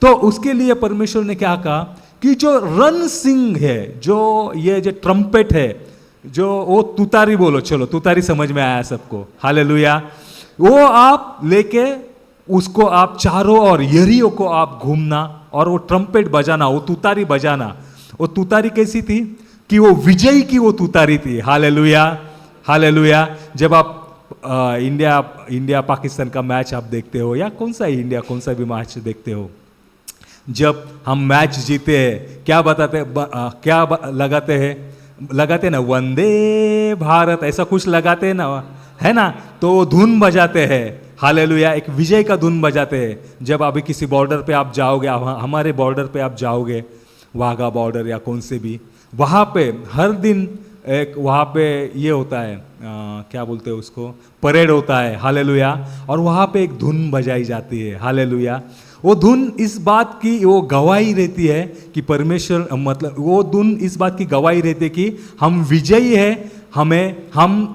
तो उसके लिए परमेश्वर ने क्या कहा कि जो रणसिंह है, जो ये जो ट्रम्पेट है, जो वो तुतारी बोलो, चलो तुतारी समझ में आया सबको, हालेलुया, वो आप लेके उसको आप चारों ओर यरीहो को आप घूमना और वो ट्रम्पेट बजाना, वो तुतारी बजाना। वो तुतारी कैसी थी कि वो विजय की वो तुतारी थी, हालेलुया, हालेलुया। जब आप इंडिया पाकिस्तान का मैच आप देखते हो, या कौन सा भी मैच देखते हो, जब हम मैच जीते हैं, क्या लगाते हैं? लगाते ना, वंदे भारत ऐसा कुछ लगाते हैं ना, है ना, तो धुन बजाते हैं, हालेलुया, एक विजय का धुन बजाते हैं। जब अभी किसी बॉर्डर पे आप जाओगे, हमारे बॉर्डर पे आप जाओगे, वाघा बॉर्डर या कौन से भी, वहाँ पे हर दिन एक वहाँ पे ये होता है, क्या बोलते हैं उसको, परेड होता है, हालेलुया, और वहाँ पे एक धुन बजाई जाती है, हालेलुया। वो धुन इस बात की वो गवाही रहती है कि परमेश्वर, मतलब वो धुन इस बात की गवाही रहती है कि हम विजयी है, हम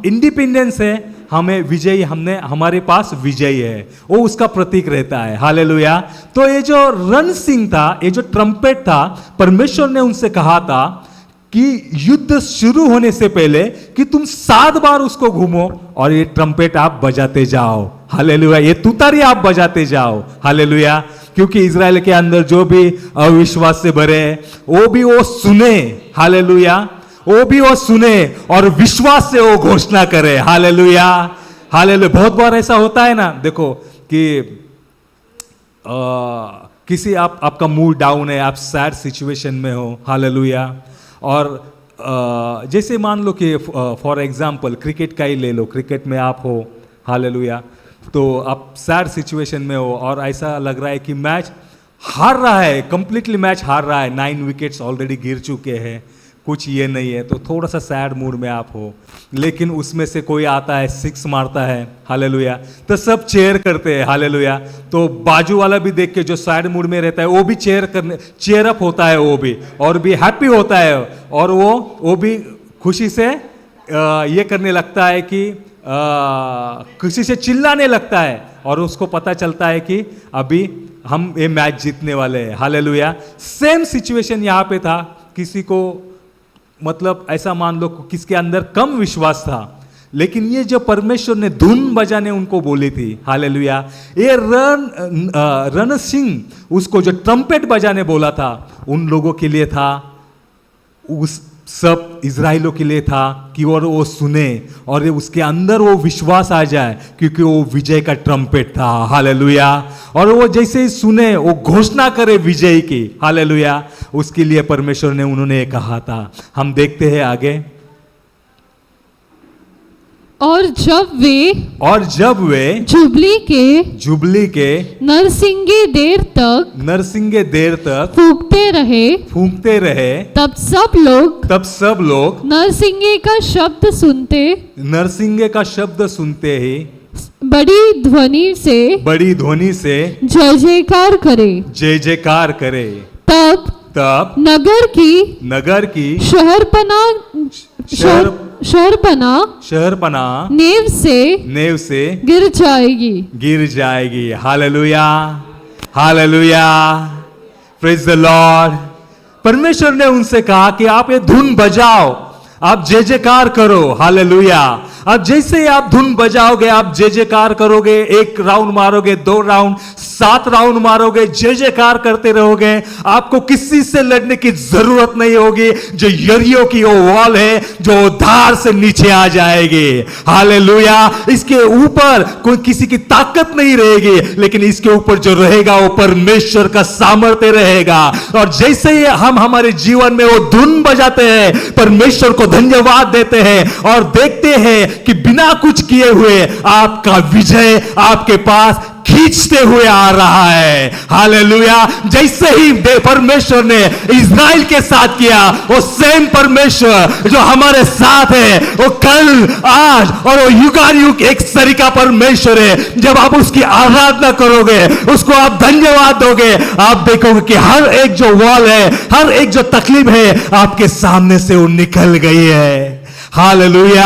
इंडिपेंडेंस है, हमें विजयी, हमने, हमारे पास विजयी है, वो उसका प्रतीक रहता है, हालेलुया। तो ये जो रण सिंह था, ये जो ट्रम्पेट था, परमेश्वर ने उनसे कहा था कि युद्ध शुरू होने से पहले कि तुम 7 बार उसको घूमो और ये ट्रम्पेट आप बजाते जाओ, हालेलुया, ये तुतारी आप बजाते जाओ, हालेलुया, क्योंकि इजराइल के अंदर जो भी अविश्वास से भरे हैं वो भी वो सुने, हालेलुया, वो भी वो सुने और विश्वास से वो घोषणा करे, हालेलुया, हालेलुया। बहुत बार ऐसा होता है ना, देखो कि किसी आपका मूड डाउन है, आप सैड सिचुएशन में हो, हालेलुया, और जैसे मान लो कि फॉर एग्जांपल क्रिकेट का ही ले लो, क्रिकेट में आप हो, हालेलुया, तो आप सैड सिचुएशन में हो और ऐसा लग रहा है कि मैच हार रहा है, कंप्लीटली मैच हार रहा है, 9 विकेट्स ऑलरेडी गिर चुके हैं, कुछ ये नहीं है, तो थोड़ा सा सैड मूड में आप हो, लेकिन उसमें से कोई आता है 6 मारता है, हालेलुया, तो सब चेयर करते हैं, हालेलुया, तो बाजू वाला भी देख के जो सैड मूड में रहता है वो भी चेयर अप होता है, वो भी, और भी हैप्पी होता है, और वो भी खुशी से ये करने लगता है कि खुशी से चिल्लाने लगता है, और उसको पता चलता है कि अभी हम ये मैच जीतने वाले हैं, हालेलुया। सेम सिचुएशन यहाँ पे था, किसी को मतलब ऐसा मान लो किसके अंदर कम विश्वास था, लेकिन ये जो परमेश्वर ने धुन बजाने उनको बोली थी, हालेलुया, ये रण सिंह उसको जो ट्रम्पेट बजाने बोला था, उन लोगों के लिए था, उस सब इजराइलों के लिए था कि और वो सुने और उसके अंदर वो विश्वास आ जाए, क्योंकि वो विजय का ट्रम्पेट था, हालेलुया, और वो जैसे ही सुने वो घोषणा करे विजय की, हालेलुया, उसके लिए परमेश्वर ने उन्होंने कहा था। हम देखते हैं आगे, और जब वे जुबली के नरसिंगे देर तक फूंकते रहे, तब सब लोग नरसिंगे का शब्द सुनते ही बड़ी ध्वनि से जय जयकार करे। तब नगर की शहरपना नेव से गिर जाएगी, hallelujah, hallelujah, praise the Lord. परमेश्वर ने उनसे कहा कि आप ये धुन बजाओ, आप जय जयकार करो, हालेलुया। अब जैसे ही आप धुन बजाओगे, आप जय जयकार करोगे, 1 राउंड मारोगे, 2 राउंड, 7 राउंड मारोगे, जय जयकार करते रहोगे, आपको किसी से लड़ने की जरूरत नहीं होगी। जो यरियो की वो वॉल है, जो धार से नीचे आ जाएगी, हालेलुया। इसके ऊपर कोई किसी की ताकत नहीं रहेगी, लेकिन इसके ऊपर जो रहेगा वो परमेश्वर का सामर्थ्य रहेगा। और जैसे ही हम हमारे जीवन में वो धुन बजाते हैं, परमेश्वर को धन्यवाद देते हैं और देखते हैं कि बिना कुछ किए हुए आपका विजय आपके पास खींचते हुए आ रहा है, हालेलुया। जैसे ही परमेश्वर ने इज़राइल के साथ किया, वो सेम परमेश्वर जो हमारे साथ है, वो कल, आज और वो युगानुयुग एक सरी का परमेश्वर है। जब आप उसकी आराधना करोगे, उसको आप धन्यवाद दोगे, आप देखोगे कि हर एक जो वॉल है, हर एक जो तकलीफ है, आपके सामने से वो निकल गई है, हालेलुया।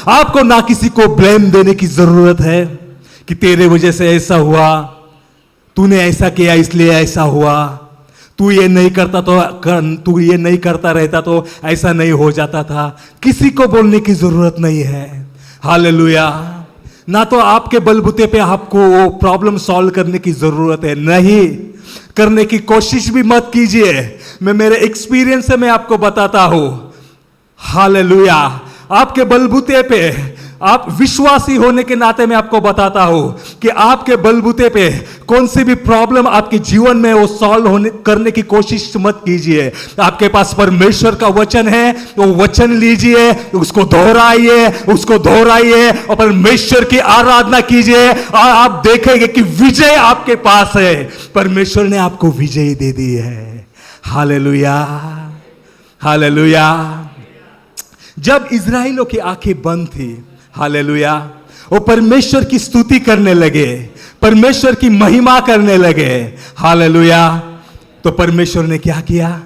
आपको ना किसी को ब्लेम देने की जरूरत है कि तेरे वजह से ऐसा हुआ, तूने ऐसा किया इसलिए ऐसा हुआ, तू ये नहीं करता तो तू ये नहीं करता रहता तो ऐसा नहीं हो जाता था। किसी को बोलने की जरूरत नहीं है, हालेलुया। ना तो आपके बलबूते पे आपको वो प्रॉब्लम सॉल्व करने की जरूरत है, नहीं करने की कोशिश भी मत कीजिए। मैं मेरे एक्सपीरियंस से मैं आपको बताता हूं, हालेलुया। आपके बलबूते पे आप विश्वासी होने के नाते मैं आपको बताता हूं कि आपके बलबूते पे कौन सी भी प्रॉब्लम आपके जीवन में वो सॉल्व होने करने की कोशिश मत कीजिए। आपके पास परमेश्वर का वचन है, वो वचन लीजिए, उसको दोहराइए और परमेश्वर की आराधना कीजिए और आप देखेंगे कि विजय आपके पास है। परमेश्वर ने आपको विजय दे दी है। Hallelujah, hallelujah. जब इजराइलों की आंखें बंद थी, हालेलुया, वो परमेश्वर की स्तुति करने लगे, परमेश्वर की महिमा करने लगे, हालेलुया। तो परमेश्वर ने क्या किया?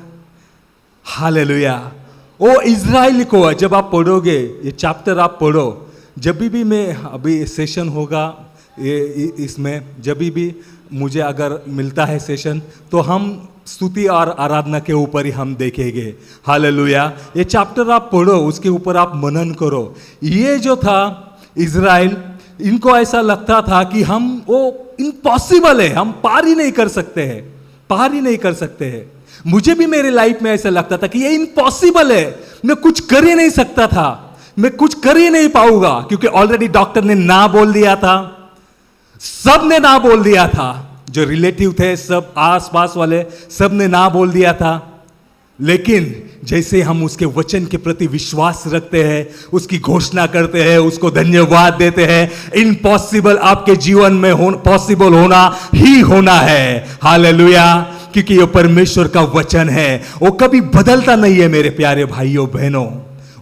हालेलुया। वो इजराइल को जब आप पढ़ोगे, ये चैप्टर आप पढ़ो, जब भी मैं अभी सेशन होगा इसमें, जब भी मुझे अगर मिलता है सेशन, तो हम स्तुति और आराधना के ऊपर ही हम देखेंगे। हालेलुया। ये चैप्टर आप पढ़ो, उसके ऊपर आप मनन करो। ये जो था इजराइल, इनको ऐसा लगता था कि हम वो इम्पॉसिबल है, हम पार ही नहीं कर सकते हैं, पार ही नहीं कर सकते हैं। मुझे भी मेरे लाइफ में ऐसा लगता था कि ये इम्पॉसिबल है, मैं कुछ कर ही नहीं सकता था, मैं कुछ कर ही नहीं पाऊंगा, क्योंकि ऑलरेडी डॉक्टर ने ना बोल दिया था, सब ने ना बोल दिया था, जो रिलेटिव थे सब आसपास वाले सब ने ना बोल दिया था। लेकिन जैसे हम उसके वचन के प्रति विश्वास रखते हैं, उसकी घोषणा करते हैं, उसको धन्यवाद देते हैं, इम्पॉसिबल आपके जीवन में पॉसिबल होना ही होना है। हालेलुया। क्योंकि ये परमेश्वर का वचन है, वो कभी बदलता नहीं है मेरे प्यारे भाइयों बहनों,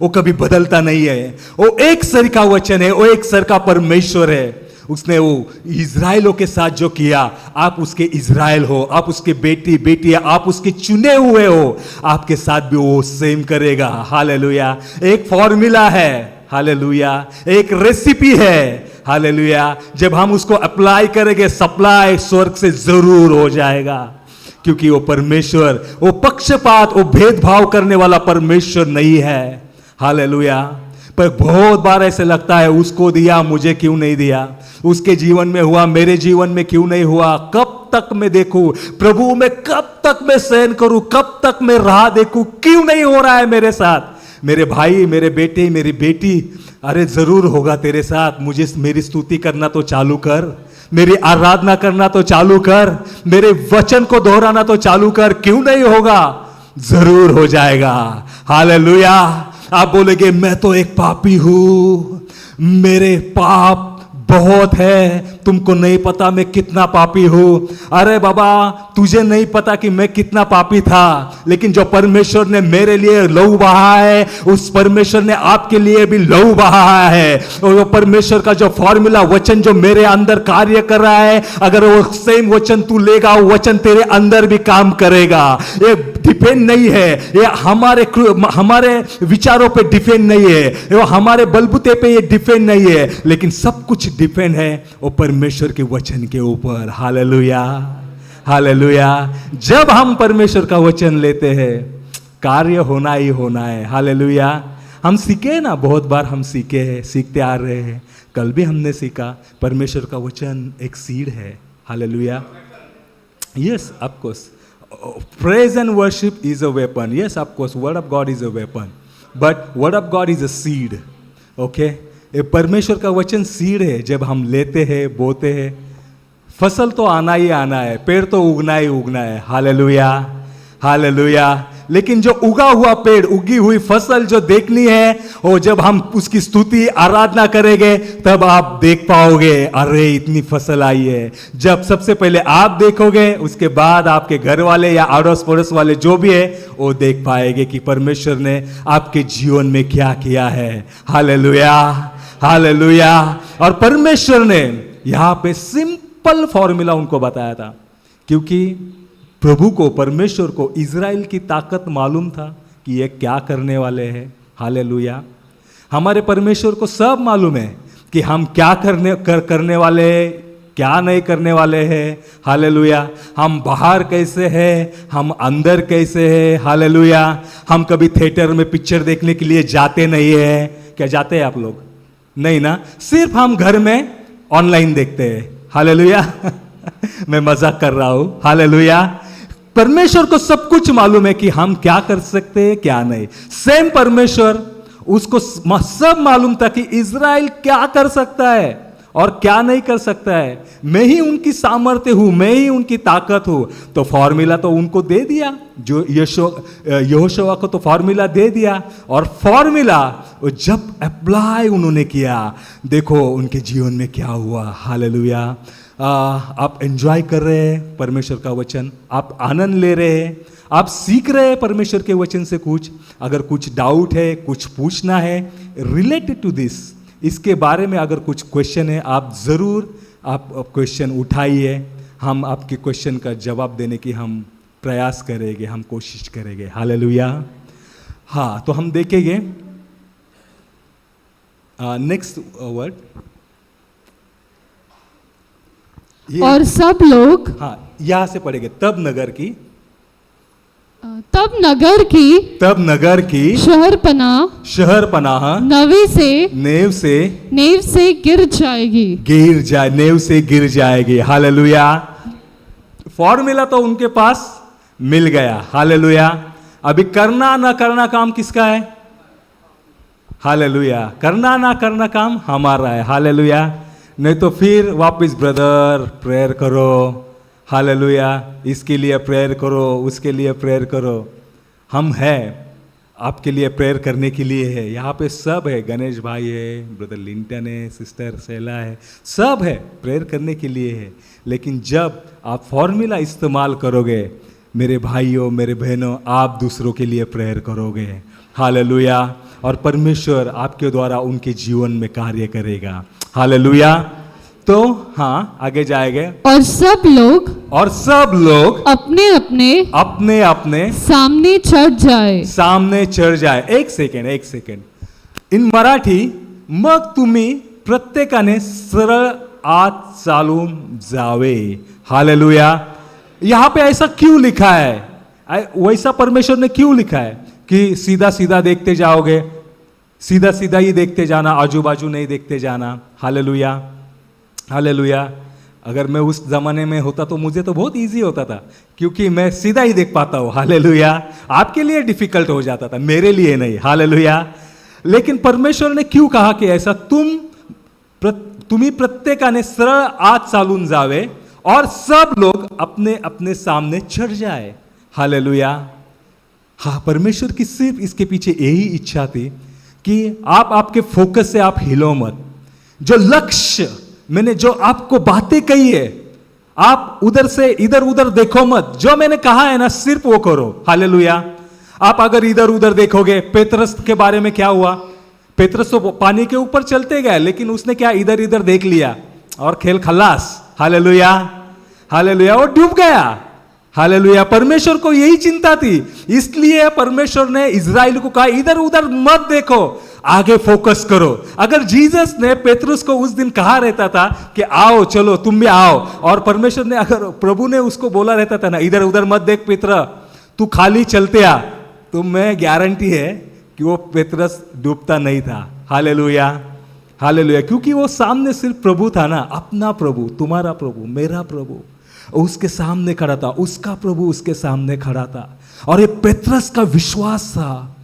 वो कभी बदलता नहीं है। वो एक सर का वचन है, वो एक सर का परमेश्वर है। उसने वो इजराइलों के साथ जो किया, आप उसके इजराइल हो, आप उसके बेटी आप उसके चुने हुए हो, आपके साथ भी वो सेम करेगा। हालेलुया। एक फॉर्मूला है, हालेलुया, एक रेसिपी है, हालेलुया। जब हम उसको अप्लाई करेंगे, सप्लाई स्वर्ग से जरूर हो जाएगा, क्योंकि वो परमेश्वर, वो पक्षपात, वो भेदभाव करने वाला परमेश्वर नहीं है। हालेलुया। पर बहुत बार ऐसे लगता है, उसको दिया मुझे क्यों नहीं दिया, उसके जीवन में हुआ मेरे जीवन में क्यों नहीं हुआ, कब तक मैं देखूं प्रभु, मैं कब तक मैं सहन करूं, कब तक मैं राह देखूं, क्यों नहीं हो रहा है मेरे साथ। मेरे भाई, मेरे बेटे, मेरी बेटी, अरे जरूर होगा तेरे साथ। मुझे मेरी स्तुति करना तो चालू कर, मेरी आराधना करना तो चालू कर, मेरे वचन को दोहराना तो चालू कर, क्यों नहीं होगा, जरूर हो जाएगा। हालेलुया। आप बोलेंगे मैं तो एक पापी हूं, मेरे पाप बहुत है, तुमको नहीं पता मैं कितना पापी हूं। अरे बाबा, तुझे नहीं पता कि मैं कितना पापी था, लेकिन जो परमेश्वर ने मेरे लिए लहू बहा है, उस परमेश्वर ने आपके लिए भी लहू बहा है। और वो परमेश्वर का जो फॉर्मूला, वचन जो मेरे अंदर कार्य कर रहा है, अगर वो सेम वचन तू लेगा, वो वचन तेरे अंदर भी काम करेगा। ये डिपेंड नहीं है, ये हमारे विचारों पे डिपेंड नहीं है, ये हमारे बलबूते पे ये डिपेंड नहीं है, लेकिन सब कुछ डिपेंड है वो परमेश्वर के वचन के ऊपर। Hallelujah, hallelujah. जब हम परमेश्वर का वचन लेते हैं, कार्य होना ही होना है। हालेलुया। हम सीखे ना, बहुत बार हम सीखे हैं, सीखते आ रहे हैं। कल भी हमने सीखा, परमेश्वर का वचन एक सीड है। Hallelujah. Yes, of course, praise and worship is a weapon. Yes, of course, word of God is a weapon, but word of God is a seed. Okay, ये परमेश्वर का वचन सीड है। जब हम लेते हैं, बोते हैं, फसल तो आना ही आना है, पेड़ तो उगना ही उगना है। Hallelujah, hallelujah. लेकिन जो उगा हुआ पेड़, उगी हुई फसल जो देखनी है, और जब हम उसकी स्तुति आराधना करेंगे, तब आप देख पाओगे, अरे इतनी फसल आई है। जब सबसे पहले आप देखोगे, उसके बाद आपके घर वाले या अड़ोस पड़ोस वाले जो भी है, वो देख पाएंगे कि परमेश्वर ने आपके जीवन में क्या किया है। Hallelujah, hallelujah. और परमेश्वर ने यहां पे सिंपल फॉर्मूला उनको बताया था, क्योंकि प्रभु को, परमेश्वर को इजराइल की ताकत मालूम था कि ये क्या करने वाले हैं। हालेलुया। हमारे परमेश्वर को सब मालूम है कि हम क्या करने वाले हैं, क्या नहीं करने वाले हैं। हालेलुया। हम बाहर कैसे हैं, हम अंदर कैसे हैं। हालेलुया। हम कभी थिएटर में पिक्चर देखने के लिए जाते नहीं है। क्या जाते हैं आप लोग? नहीं ना, सिर्फ हम घर में ऑनलाइन देखते हैं। हालेलुया। मैं मजाक कर रहा हूं। हालेलुया। परमेश्वर को सब कुछ मालूम है कि हम क्या कर सकते हैं, क्या नहीं। सेम परमेश्वर उसको सब मालूम था कि इज़राइल क्या कर सकता है और क्या नहीं कर सकता है। मैं ही उनकी सामर्थ्य हूं, मैं ही उनकी ताकत हूं। तो फॉर्मूला तो उनको दे दिया, जो यहोशुआ को तो फॉर्मूला दे दिया, और फॉर्मूला जब अप्लाई उन्होंने किया, देखो उनके जीवन में क्या हुआ। हालेलुया। आप एंजॉय कर रहे हैं परमेश्वर का वचन, आप आनंद ले रहे हैं, आप सीख रहे हैं परमेश्वर के वचन से कुछ। अगर कुछ डाउट है, कुछ पूछना है रिलेटेड टू दिस, इसके बारे में अगर कुछ क्वेश्चन है, आप ज़रूर आप क्वेश्चन उठाइए। हम आपके क्वेश्चन का जवाब देने की हम प्रयास करेंगे, हम कोशिश करेंगे। हालेलुया। हाँ, तो हम देखेंगे नेक्स्ट वर्ड। और सब लोग, हाँ यहाँ से पढ़ेंगे। तब नगर की शहर पनाह नेव से गिर जाएगी। हालेलुया। फॉर्मूला तो उनके पास मिल गया। हालेलुया। अभी करना ना करना काम किसका है? हालेलुया। करना ना करना काम हमारा है। हालेलुया। नहीं तो फिर वापस ब्रदर प्रेयर करो, हालेलुया, इसके लिए प्रेयर करो, उसके लिए प्रेयर करो। हम हैं आपके लिए प्रेयर करने के लिए है। यहाँ पे सब है, गणेश भाई है, ब्रदर लिंटन है, सिस्टर शैला है, सब है, प्रेयर करने के लिए है। लेकिन जब आप फॉर्मूला इस्तेमाल करोगे मेरे भाइयों, मेरे बहनों, आप दूसरों के लिए प्रेयर करोगे। हालेलुया। और परमेश्वर आपके द्वारा उनके जीवन में कार्य करेगा। हालेलुया। तो हाँ, आगे जाएंगे। और सब लोग अपने अपने सामने चढ़ जाए। एक सेकंड। इन मराठी, मग तुम्ही प्रत्येकाने सरळ आत चालून जावे। हालेलुया। यहाँ पे ऐसा क्यों लिखा है? वैसा परमेश्वर ने क्यों लिखा है कि सीधा सीधा देखते जाओगे, सीधा सीधा ही देखते जाना, आजू बाजू नहीं देखते जाना। हालेलुया। हालेलुया। अगर मैं उस जमाने में होता तो मुझे तो बहुत इजी होता था, क्योंकि मैं सीधा ही देख पाता हूँ। हालेलुया। आपके लिए डिफिकल्ट हो जाता था, मेरे लिए नहीं। हालेलुया। लेकिन परमेश्वर ने क्यों कहा कि ऐसा? तुम्ही प्रत्येकाने सरळ आत चालून जावे और सब लोग अपने अपने सामने चढ़ जाए। हालेलुया। हाँ, परमेश्वर की सिर्फ इसके पीछे यही इच्छा थी कि आप आपके फोकस से आप हिलो मत। जो लक्ष्य मैंने जो आपको बातें कही है, आप उधर से इधर उधर देखो मत। जो मैंने कहा है ना, सिर्फ वो करो। हालेलुया। आप अगर इधर उधर देखोगे, पेतरस के बारे में क्या हुआ? पेतरस तो पानी के ऊपर चलते गए, लेकिन उसने क्या इधर इधर देख लिया और खेल खल्लास। हालेलुया। हालेलुया। वो डूब गया। हालेलुया। परमेश्वर को यही चिंता थी, इसलिए परमेश्वर ने इज़राइल को कहा इधर उधर मत देखो, आगे फोकस करो। अगर जीसस ने पेतरुस को उस दिन कहा रहता था कि आओ, चलो तुम भी आओ, और परमेश्वर ने, अगर प्रभु ने उसको बोला रहता था ना इधर उधर मत देख पेत्र, तू खाली चलते आ, तो मैं गारंटी है कि वो पेतरस डूबता नहीं था। हालेलुया। हालेलुया। क्योंकि वो सामने सिर्फ प्रभु था ना, अपना प्रभु, तुम्हारा प्रभु, मेरा प्रभु उसके सामने खड़ा था, उसका प्रभु उसके सामने खड़ा था। और ये पेतरस का विश्वास था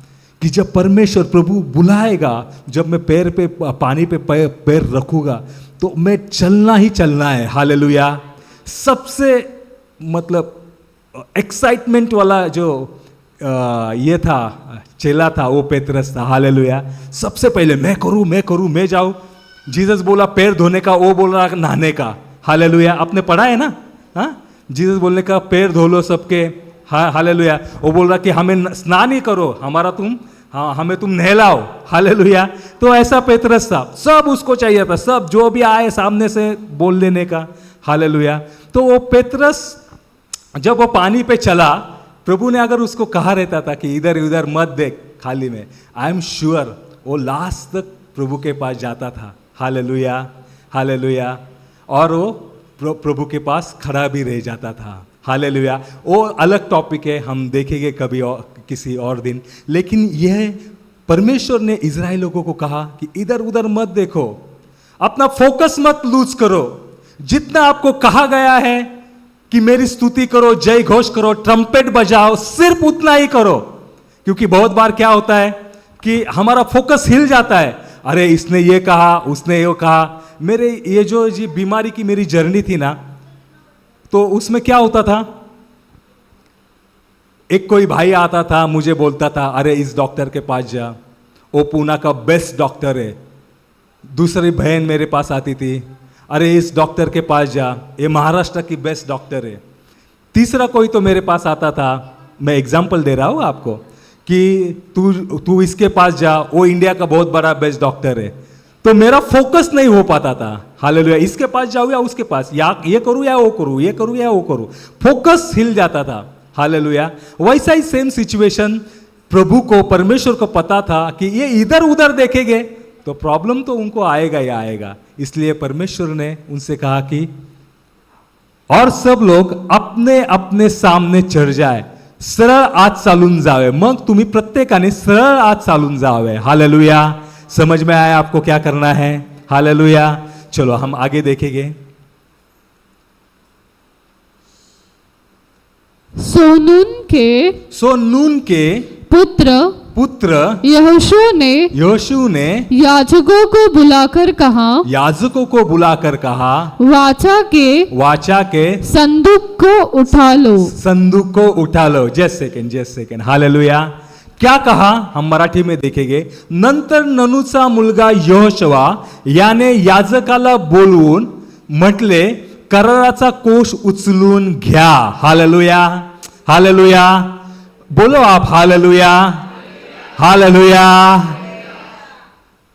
कि जब परमेश्वर प्रभु बुलाएगा, जब मैं पैर पे पानी पे पैर रखूंगा तो मैं चलना ही चलना है। हालेलुया। सबसे मतलब एक्साइटमेंट वाला जो ये था, चेला था, वो पेतरस था। हालेलुया। सबसे पहले मैं करूं, मैं जाऊं। जीसस बोला पैर धोने का, वो बोल रहा नहाने का। हालेलुया। आपने पढ़ा है ना? हाँ, जीसस बोलने का पैर धो लो सबके। हाँ, हालेलुया। वो बोल रहा कि हमें स्नान ही करो, हमें तुम नहलाओ। हालेलुया। तो ऐसा पेतरस था, सब उसको चाहिए था, सब जो भी आए सामने से बोल देने का। हालेलुया। तो वो पेतरस जब वो पानी पे चला, प्रभु ने अगर उसको कहा रहता था कि इधर उधर मत देख खाली में, आई एम श्योर वो लास्ट तक प्रभु के पास जाता था। हालेलुया। हालेलुया। और वो प्रभु के पास खड़ा भी रह जाता था। हालेलुया। वो अलग टॉपिक है, हम देखेंगे कभी और किसी और दिन। लेकिन यह परमेश्वर ने इज़राइल लोगों को कहा कि इधर उधर मत देखो, अपना फोकस मत लूज करो। जितना आपको कहा गया है कि मेरी स्तुति करो, जय घोष करो, ट्रम्पेट बजाओ, सिर्फ उतना ही करो। क्योंकि बहुत बार क्या होता है कि हमारा फोकस हिल जाता है। अरे इसने ये कहा, उसने ये कहा। मेरे ये जो जी बीमारी की मेरी जर्नी थी ना, तो उसमें क्या होता था, एक कोई भाई आता था, मुझे बोलता था अरे इस डॉक्टर के पास जा, वो पूना का बेस्ट डॉक्टर है। दूसरी बहन मेरे पास आती थी, अरे इस डॉक्टर के पास जा, ये महाराष्ट्र की बेस्ट डॉक्टर है। तीसरा कोई तो मेरे पास आता था, मैं एग्जाम्पल दे रहा हूँ आपको, कि तू इसके पास जा, वो इंडिया का बहुत बड़ा बेस्ट डॉक्टर है। तो मेरा फोकस नहीं हो पाता था। हालेलुया, इसके पास जाऊँ या उसके पास, या ये करूँ या वो करूँ, ये करूँ या वो करूँ, फोकस हिल जाता था। हालेलुया। वैसा ही सेम सिचुएशन प्रभु को, परमेश्वर को पता था कि ये इधर उधर देखेंगे तो प्रॉब्लम तो उनको आएगा ही आएगा। इसलिए परमेश्वर ने उनसे कहा कि और सब लोग अपने अपने सामने चढ़ जाए, सरळ आत चालून जावे, मग तुम्ही प्रत्येकाने सरळ आत चालून जावे। हालेलुया। समझ में आया आपको क्या करना है? हालेलुया। चलो हम आगे देखेंगे। सोनून के पुत्र यहोशू ने याजकों को बुलाकर कहा, वाचा के संदूक को उठा लो। Just second. हालेलुया। क्या कहा हम मराठी में देखेंगे। नंतर ननूचा मुलगा यहोशवा याने याजकाला बोलवून म्हटले, कराराचा कोष उचलून घ्या। Hallelujah, hallelujah. बोलो आप हालेलुया, हालेलुया।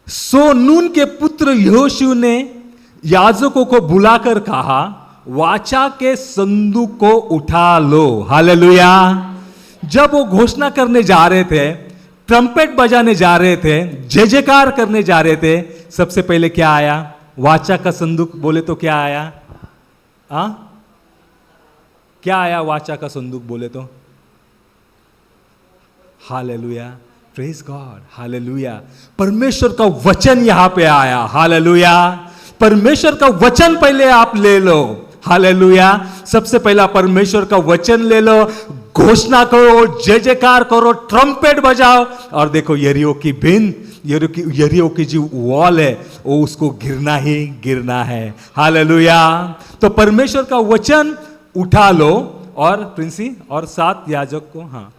सो नून के पुत्र यहोशू ने याजकों को बुलाकर कहा, वाचा के संदूक को उठा लो। हालेलुया। जब वो घोषणा करने जा रहे थे, ट्रम्पेट बजाने जा रहे थे, जय जयकार करने जा रहे थे, सबसे पहले क्या आया? वाचा का संदूक। बोले तो क्या आया? क्या आया? वाचा का संदूक बोले तो। Hallelujah, praise God, hallelujah. परमेश्वर का वचन यहां पे आया। हालेलुया। परमेश्वर का वचन पहले आप ले लो। हालेलुया। सबसे पहला परमेश्वर का वचन ले लो, घोषणा करो, जय जयकार करो, ट्रम्पेट बजाओ, और देखो यरीहो की भिन्न, यरीहो की जो वॉल है वो उसको गिरना ही गिरना है। हालेलुया। तो परमेश्वर का वचन उठा लो। और प्रिंसी और 7 याजक को, हाँ,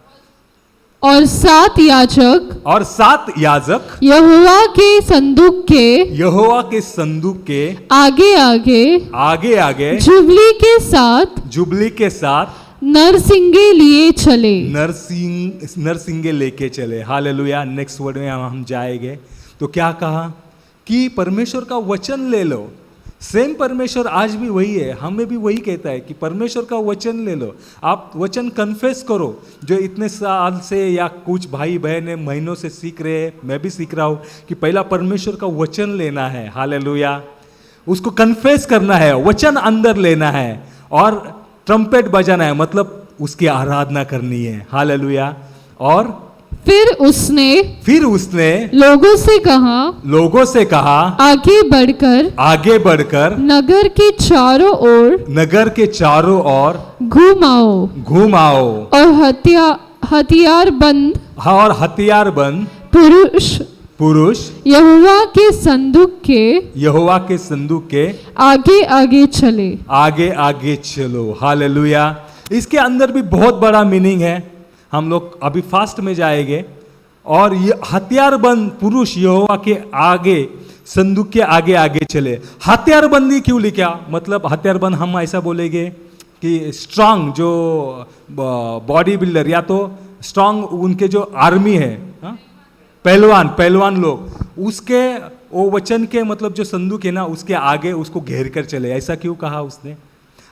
और 7 याजक यहोवा के संदूक के आगे आगे जुबली के साथ नरसिंगे लेके चले। हालेलुया। नेक्स्ट वर्ड में हम जाएंगे। तो क्या कहा कि परमेश्वर का वचन ले लो। सेम परमेश्वर आज भी वही है, हमें भी वही कहता है कि परमेश्वर का वचन ले लो। आप वचन कन्फेस करो, जो इतने साल से या कुछ भाई बहन महीनों से सीख रहे हैं, मैं भी सीख रहा हूँ कि पहला परमेश्वर का वचन लेना है। हालेलुया। उसको कन्फेस करना है, वचन अंदर लेना है, और ट्रम्पेट बजाना है, मतलब उसकी आराधना करनी है। हालेलुया। और फिर उसने लोगों से कहा आगे बढ़कर नगर के चारों ओर घुमाओ और हथियारबंद पुरुष यहोवा के संदूक के आगे आगे चलो। हालेलुया। इसके अंदर भी बहुत बड़ा मीनिंग है। हम लोग अभी फास्ट में जाएंगे। और ये हथियारबंद पुरुष यहोवा के आगे, संदूक के आगे आगे चले। हथियारबंदी क्यों लिखा? मतलब हथियारबंद हम ऐसा बोलेंगे कि स्ट्रांग, जो बॉडी बिल्डर या तो स्ट्रांग उनके जो आर्मी है, पहलवान लोग, उसके वो वचन के मतलब जो संदूक है ना, उसके आगे उसको घेर कर चले। ऐसा क्यों कहा उसने?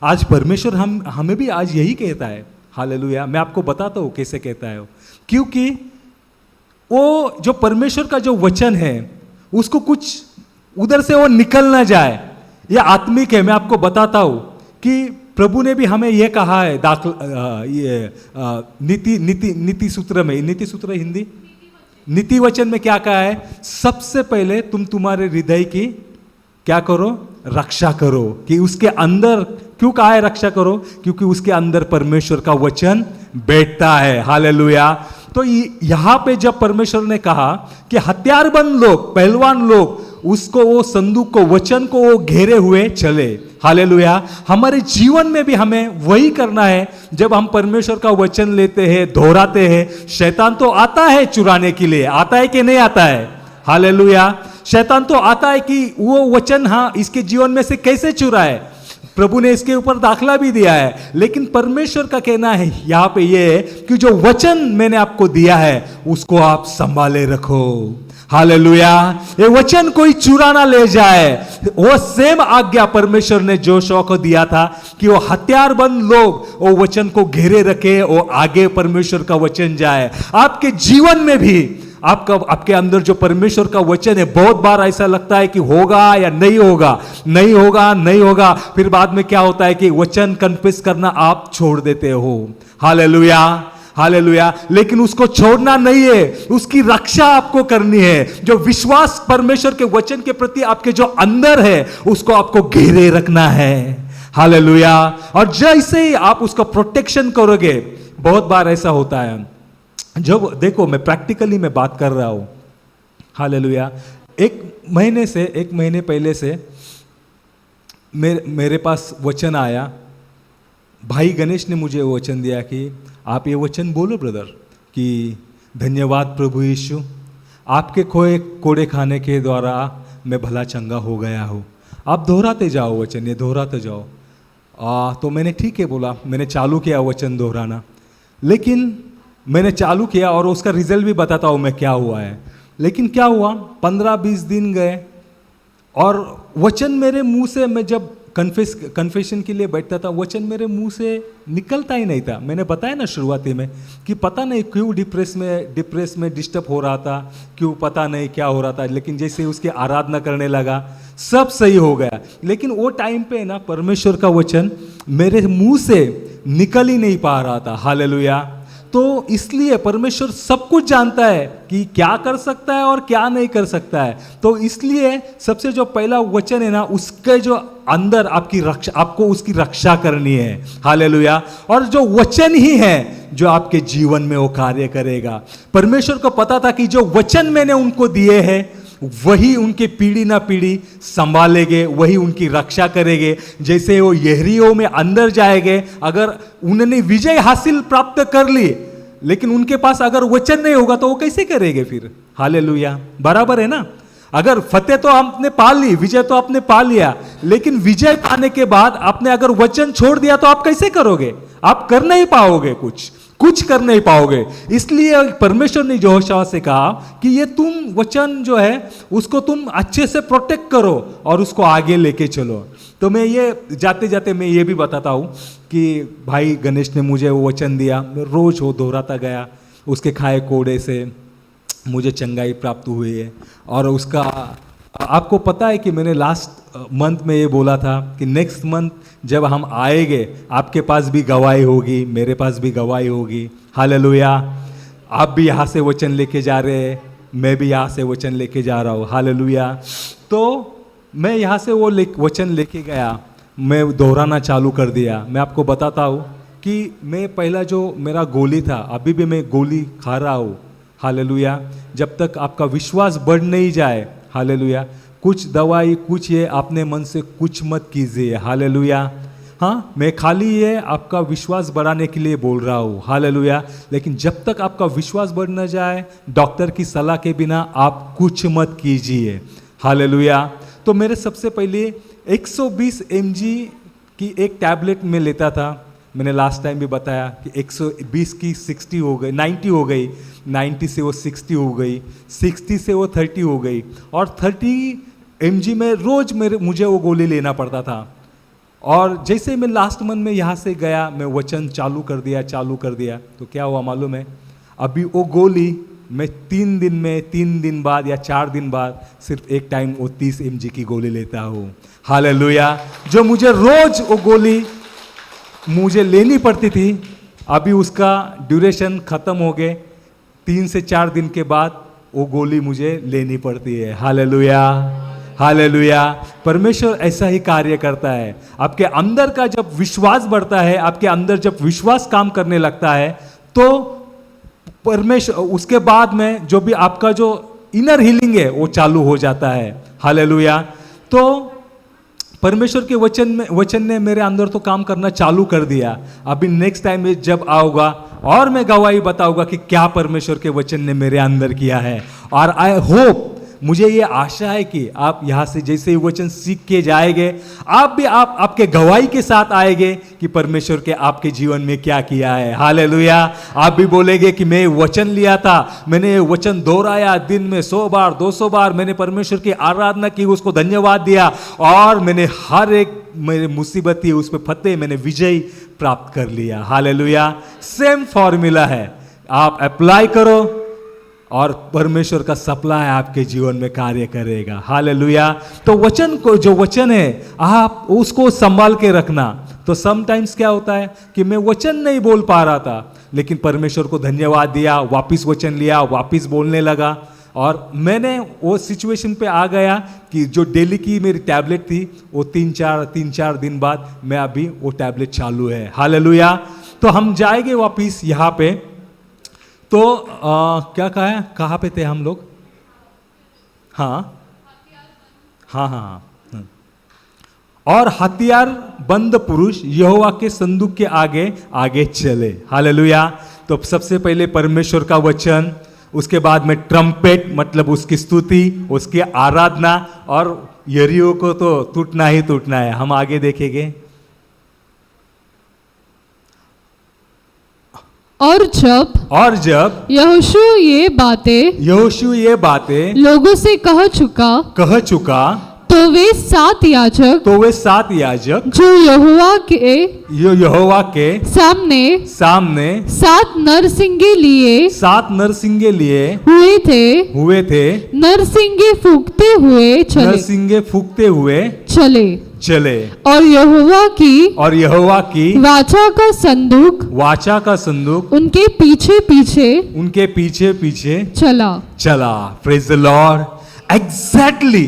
आज परमेश्वर हमें भी आज यही कहता है। हालेलुया। मैं आपको बताता हूँ कैसे कहता है वो। क्योंकि वो जो परमेश्वर का जो वचन है, उसको कुछ उधर से वो निकल ना जाए। ये आत्मिक है। मैं आपको बताता हूँ कि प्रभु ने भी हमें यह कहा है नीति सूत्र में, नीति सूत्र हिंदी नीति वचन में क्या कहा है? सबसे पहले तुम तुम्हारे हृदय की क्या करो? रक्षा करो। कि उसके अंदर क्यों कहा है रक्षा करो? क्योंकि उसके अंदर परमेश्वर का वचन बैठता है। हालेलुया। तो यहाँ पे जब परमेश्वर ने कहा कि हथियारबंद लोग, पहलवान लोग उसको, वो संदूक को, वचन को वो घेरे हुए चले। हालेलुया। हमारे जीवन में भी हमें वही करना है। जब हम परमेश्वर का वचन लेते हैं, दोहराते हैं, शैतान तो आता है चुराने के लिए, आता है कि नहीं आता है? हालेलुया। शैतान तो आता है कि वो वचन, हाँ, इसके जीवन में से कैसे चुराए। प्रभु ने इसके ऊपर दाखला भी दिया है, लेकिन परमेश्वर का कहना है यहां पे ये है कि जो वचन मैंने आपको दिया है उसको आप संभाले रखो। हालेलुया। ये वचन कोई चुरा ना ले जाए। वो सेम आज्ञा परमेश्वर ने जोशुआ को दिया था कि वो हथियारबंद लोग वो वचन को घेरे रखे, वो आगे परमेश्वर का वचन जाए। आपके जीवन में भी आपके अंदर जो परमेश्वर का वचन है, बहुत बार ऐसा लगता है कि होगा या नहीं होगा, नहीं होगा, नहीं होगा, फिर बाद में क्या होता है कि वचन कन्फेस करना आप छोड़ देते हो। Hallelujah, hallelujah. लेकिन उसको छोड़ना नहीं है, उसकी रक्षा आपको करनी है। जो विश्वास परमेश्वर के वचन के प्रति आपके जो अंदर है उसको आपको घेरे रखना है। हालेलुया। और जैसे ही आप उसका प्रोटेक्शन करोगे, बहुत बार ऐसा होता है, जब देखो मैं प्रैक्टिकली मैं बात कर रहा हूं। हालेलुया। एक महीने पहले से मेरे पास वचन आया। भाई गणेश ने मुझे वचन दिया कि आप ये वचन बोलो ब्रदर, कि धन्यवाद प्रभु यीशु, आपके खोए कोड़े खाने के द्वारा मैं भला चंगा हो गया हूँ। आप दोहराते जाओ वचन, ये दोहराते जाओ। तो मैंने ठीक है बोला, मैंने चालू किया वचन दोहराना। लेकिन मैंने चालू किया और उसका रिजल्ट भी बताता हूँ मैं क्या हुआ है। लेकिन क्या हुआ, 15-20 दिन गए और वचन मेरे मुंह से, मैं जब कन्फेशन के लिए बैठता था, वचन मेरे मुंह से निकलता ही नहीं था। मैंने बताया ना शुरुआती में कि पता नहीं क्यों डिप्रेस में डिस्टर्ब हो रहा था, क्यों पता नहीं क्या हो रहा था। लेकिन जैसे उसकी आराधना करने लगा सब सही हो गया। लेकिन वो टाइम पे ना परमेश्वर का वचन मेरे मुंह से निकल ही नहीं पा रहा था। हालेलुया। तो इसलिए परमेश्वर सब कुछ जानता है कि क्या कर सकता है और क्या नहीं कर सकता है। तो इसलिए सबसे जो पहला वचन है ना, उसके जो अंदर आपकी रक्षा, आपको उसकी रक्षा करनी है। हालेलुया। और जो वचन ही है जो आपके जीवन में वो कार्य करेगा। परमेश्वर को पता था कि जो वचन मैंने उनको दिए हैं वही उनके पीढ़ी ना पीढ़ी संभालेंगे, वही उनकी रक्षा करेंगे। जैसे वो यरीहो में अंदर जाएंगे, अगर उन्होंने विजय हासिल प्राप्त कर ली, लेकिन उनके पास अगर वचन नहीं होगा तो वो कैसे करेंगे फिर? हालेलुया। बराबर है ना। अगर फतेह तो आपने पा ली, विजय तो आपने पा लिया, लेकिन विजय पाने के बाद आपने अगर वचन छोड़ दिया तो आप कैसे करोगे? आप कर नहीं पाओगे, कुछ कर नहीं पाओगे। इसलिए परमेश्वर ने यहोशू से कहा कि ये तुम वचन जो है उसको तुम अच्छे से प्रोटेक्ट करो और उसको आगे लेके चलो। तो मैं ये जाते जाते मैं ये भी बताता हूँ कि भाई गणेश ने मुझे वो वचन दिया, मैं रोज वो दोहराता गया। उसके खाए कोड़े से मुझे चंगाई प्राप्त हुई है। और उसका आपको पता है कि मैंने लास्ट मंथ में ये बोला था कि नेक्स्ट मंथ जब हम आएंगे आपके पास भी गवाही होगी, मेरे पास भी गवाही होगी। हालेलुया। आप भी यहाँ से वचन लेके जा रहे हैं, मैं भी यहाँ से वचन लेके जा रहा हूँ। हालेलुया। तो मैं यहाँ से वो वचन लेके गया, मैं दोहराना चालू कर दिया। मैं आपको बताता हूँ कि मैं पहला जो मेरा गोली था, अभी भी मैं गोली खा रहा हूँ। हालेलुया। जब तक आपका विश्वास बढ़ नहीं जाए, हालेलुया, कुछ दवाई, कुछ ये अपने मन से कुछ मत कीजिए। हालेलुया। हाँ, मैं खाली ये आपका विश्वास बढ़ाने के लिए बोल रहा हूँ। हालेलुया। लेकिन जब तक आपका विश्वास बढ़ न जाए, डॉक्टर की सलाह के बिना आप कुछ मत कीजिए। हालेलुया। तो मेरे सबसे पहले 120 mg की एक टैबलेट में लेता था। मैंने लास्ट टाइम भी बताया कि 120 की 60 हो गई, 90 हो गई, 90 से वो 60 हो गई, 60 से वो 30 हो गई, और 30 mg में रोज मुझे वो गोली लेना पड़ता था। और जैसे मैं लास्ट मंथ में यहाँ से गया, मैं वचन चालू कर दिया, तो क्या हुआ मालूम है? अभी वो गोली मैं 3 दिन बाद या 4 दिन बाद सिर्फ एक टाइम वो 30 mg की गोली लेता हूँ। हालेलुया। जो मुझे रोज वो गोली मुझे लेनी पड़ती थी, अभी उसका ड्यूरेशन खत्म हो गए। 3 से 4 दिन के बाद वो गोली मुझे लेनी पड़ती है। हालेलुया। हालेलुया। परमेश्वर ऐसा ही कार्य करता है। आपके अंदर का जब विश्वास बढ़ता है, आपके अंदर जब विश्वास काम करने लगता है, तो परमेश्वर उसके बाद में जो भी आपका जो इनर हीलिंग है वो चालू हो जाता है। हालेलुया। तो परमेश्वर के वचन ने मेरे अंदर तो काम करना चालू कर दिया। अभी नेक्स्ट टाइम में जब आऊँगा और मैं गवाही बताऊंगा कि क्या परमेश्वर के वचन ने मेरे अंदर किया है। और आई होप, मुझे ये आशा है कि आप यहाँ से जैसे ही वचन सीख के जाएंगे, आप भी आपके गवाही के साथ आएंगे कि परमेश्वर के आपके जीवन में क्या किया है। हालेलुया। आप भी बोलेंगे कि मैं वचन लिया था, मैंने वचन दोहराया, दिन में 100 बार 200 बार मैंने परमेश्वर की आराधना की, उसको धन्यवाद दिया और मैंने हर एक मेरी मुसीबत थी उस पर फतेह, मैंने विजय प्राप्त कर लिया। हालेलुया। सेम फॉर्मूला है, आप अप्लाई करो और परमेश्वर का सप्लाई आपके जीवन में कार्य करेगा। हालेलुया। तो वचन को, जो वचन है आप उसको संभाल के रखना। तो समटाइम्स क्या होता है कि मैं वचन नहीं बोल पा रहा था, लेकिन परमेश्वर को धन्यवाद दिया, वापिस वचन लिया, वापिस बोलने लगा और मैंने वो सिचुएशन पे आ गया कि जो डेली की मेरी टैबलेट थी वो तीन चार दिन बाद मैं अभी वो टैबलेट चालू है। हालेलुया। तो हम जाएंगे वापिस यहाँ पे। तो क्या कहा है, कहाँ पे थे हम लोग? हाँ हाँ हाँ हाँ। और हथियार बंद पुरुष यहोवा के संदूक के आगे आगे चले। हालेलुया। तो सबसे पहले परमेश्वर का वचन, उसके बाद में ट्रम्पेट मतलब उसकी स्तुति, उसकी आराधना, और यरीहो को तो टूटना ही टूटना है। हम आगे देखेंगे। और जब यहोशू ये बातें लोगों से कह चुका तो वे 7 याजक जो यहोवा के सामने 7 नरसिंगे लिए हुए थे नरसिंगे फूंकते हुए चले और यहोवा की वाचा का संदूक उनके पीछे पीछे चला। Praise the Lord. एग्जैक्टली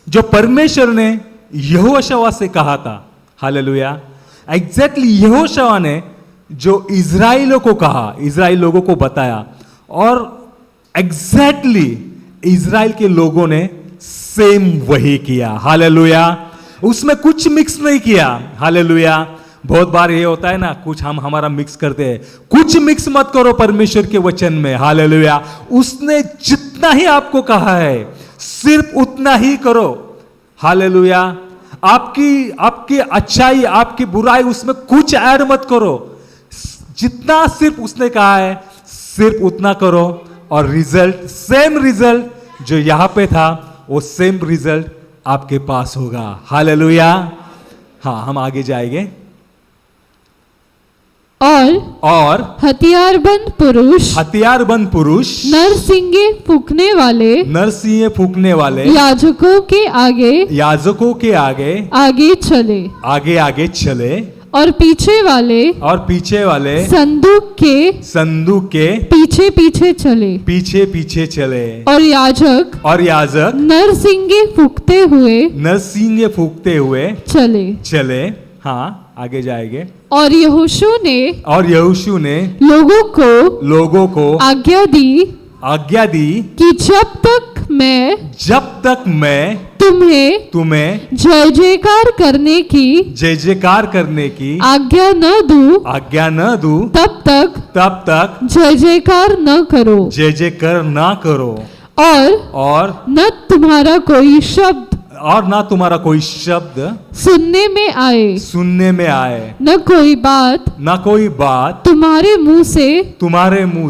जो परमेश्वर ने यहोशुआ से कहा था। हालेलुया। एग्जैक्टली यहोशुआ ने जो इजराइलों को कहा, इजराइल लोगों को बताया, और एग्जैक्टली इजराइल के लोगों ने सेम वही किया। हालेलुया। उसमें कुछ मिक्स नहीं किया। हालेलुया। बहुत बार ये होता है ना, कुछ हम हमारा मिक्स करते हैं। कुछ मिक्स मत करो परमेश्वर के वचन में। हालेलुया। उसने जितना ही आपको कहा है सिर्फ उतना ही करो। हालेलुया। आपकी अच्छाई, आपकी बुराई, उसमें कुछ ऐड मत करो। जितना सिर्फ उसने कहा है सिर्फ उतना करो, और रिजल्ट, सेम रिजल्ट जो यहां पे था वो सेम रिजल्ट आपके पास होगा। हालेलुया। हाँ, हम आगे जाएंगे। और हथियारबंद पुरुष नरसिंगे फूंकने वाले याजकों के आगे चले और पीछे वाले संदूक के पीछे चले और याजक नरसिंगे फूंकते हुए चले। हाँ, आगे जाएंगे। और यहोशू ने लोगों को आज्ञा दी कि जब तक मैं तुम्हें जय जयकार करने की आज्ञा न दूं तब तक जय जयकार न करो, और न तुम्हारा कोई शब्द सुनने में आए, न कोई बात तुम्हारे मुंह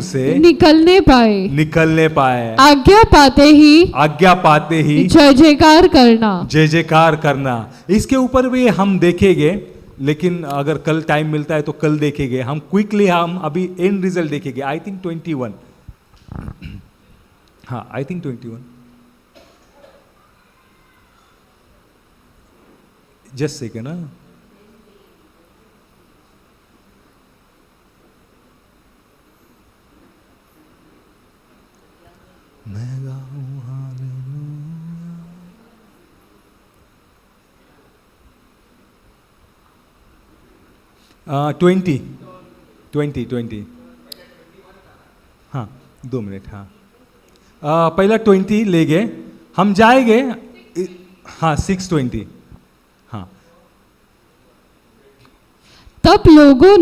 से निकलने पाए। आज्ञा पाते ही जय जयकार करना। इसके ऊपर भी हम देखेंगे, लेकिन अगर कल टाइम मिलता है तो कल देखेंगे। हम क्विकली हम अभी एंड रिजल्ट देखेंगे। I think 21। हाँ, आई थिंक 21। Just second. ना मैं गाऊं हालेलुया। 20। हाँ 2 मिनट, हाँ पहला 20 ले गए, हम जाएंगे। हाँ 6:20, हाँ। तब लोगों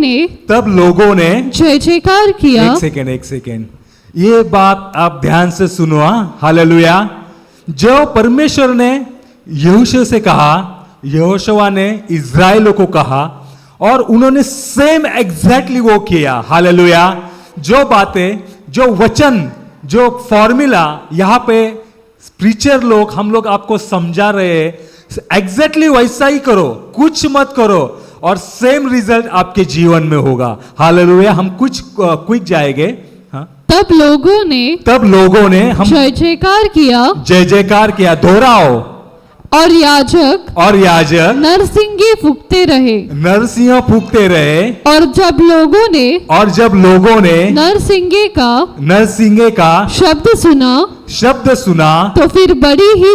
ने जय जयकार किया। एक सेकेंड, ये बात आप ध्यान से सुनो। हालेलुया। जो परमेश्वर ने यहोशू से कहा, यहोशुआ ने इज़राइलों को कहा, और उन्होंने सेम एग्जैक्टली वो किया। हालेलुया। जो बातें, जो वचन, जो फॉर्मूला यहाँ पे प्रीचर लोग, हम लोग आपको समझा रहे हैं, एग्जैक्टली वैसा ही करो, कुछ मत करो, और सेम रिजल्ट आपके जीवन में होगा। हालेलुया। हम कुछ क्विक जाएंगे। हाँ? तब लोगों ने हम जय जयकार किया। दोहराओ। और याजक नरसिंगे फूंकते रहे। और जब लोगों ने नरसिंगे का शब्द सुना, तो फिर बड़ी ही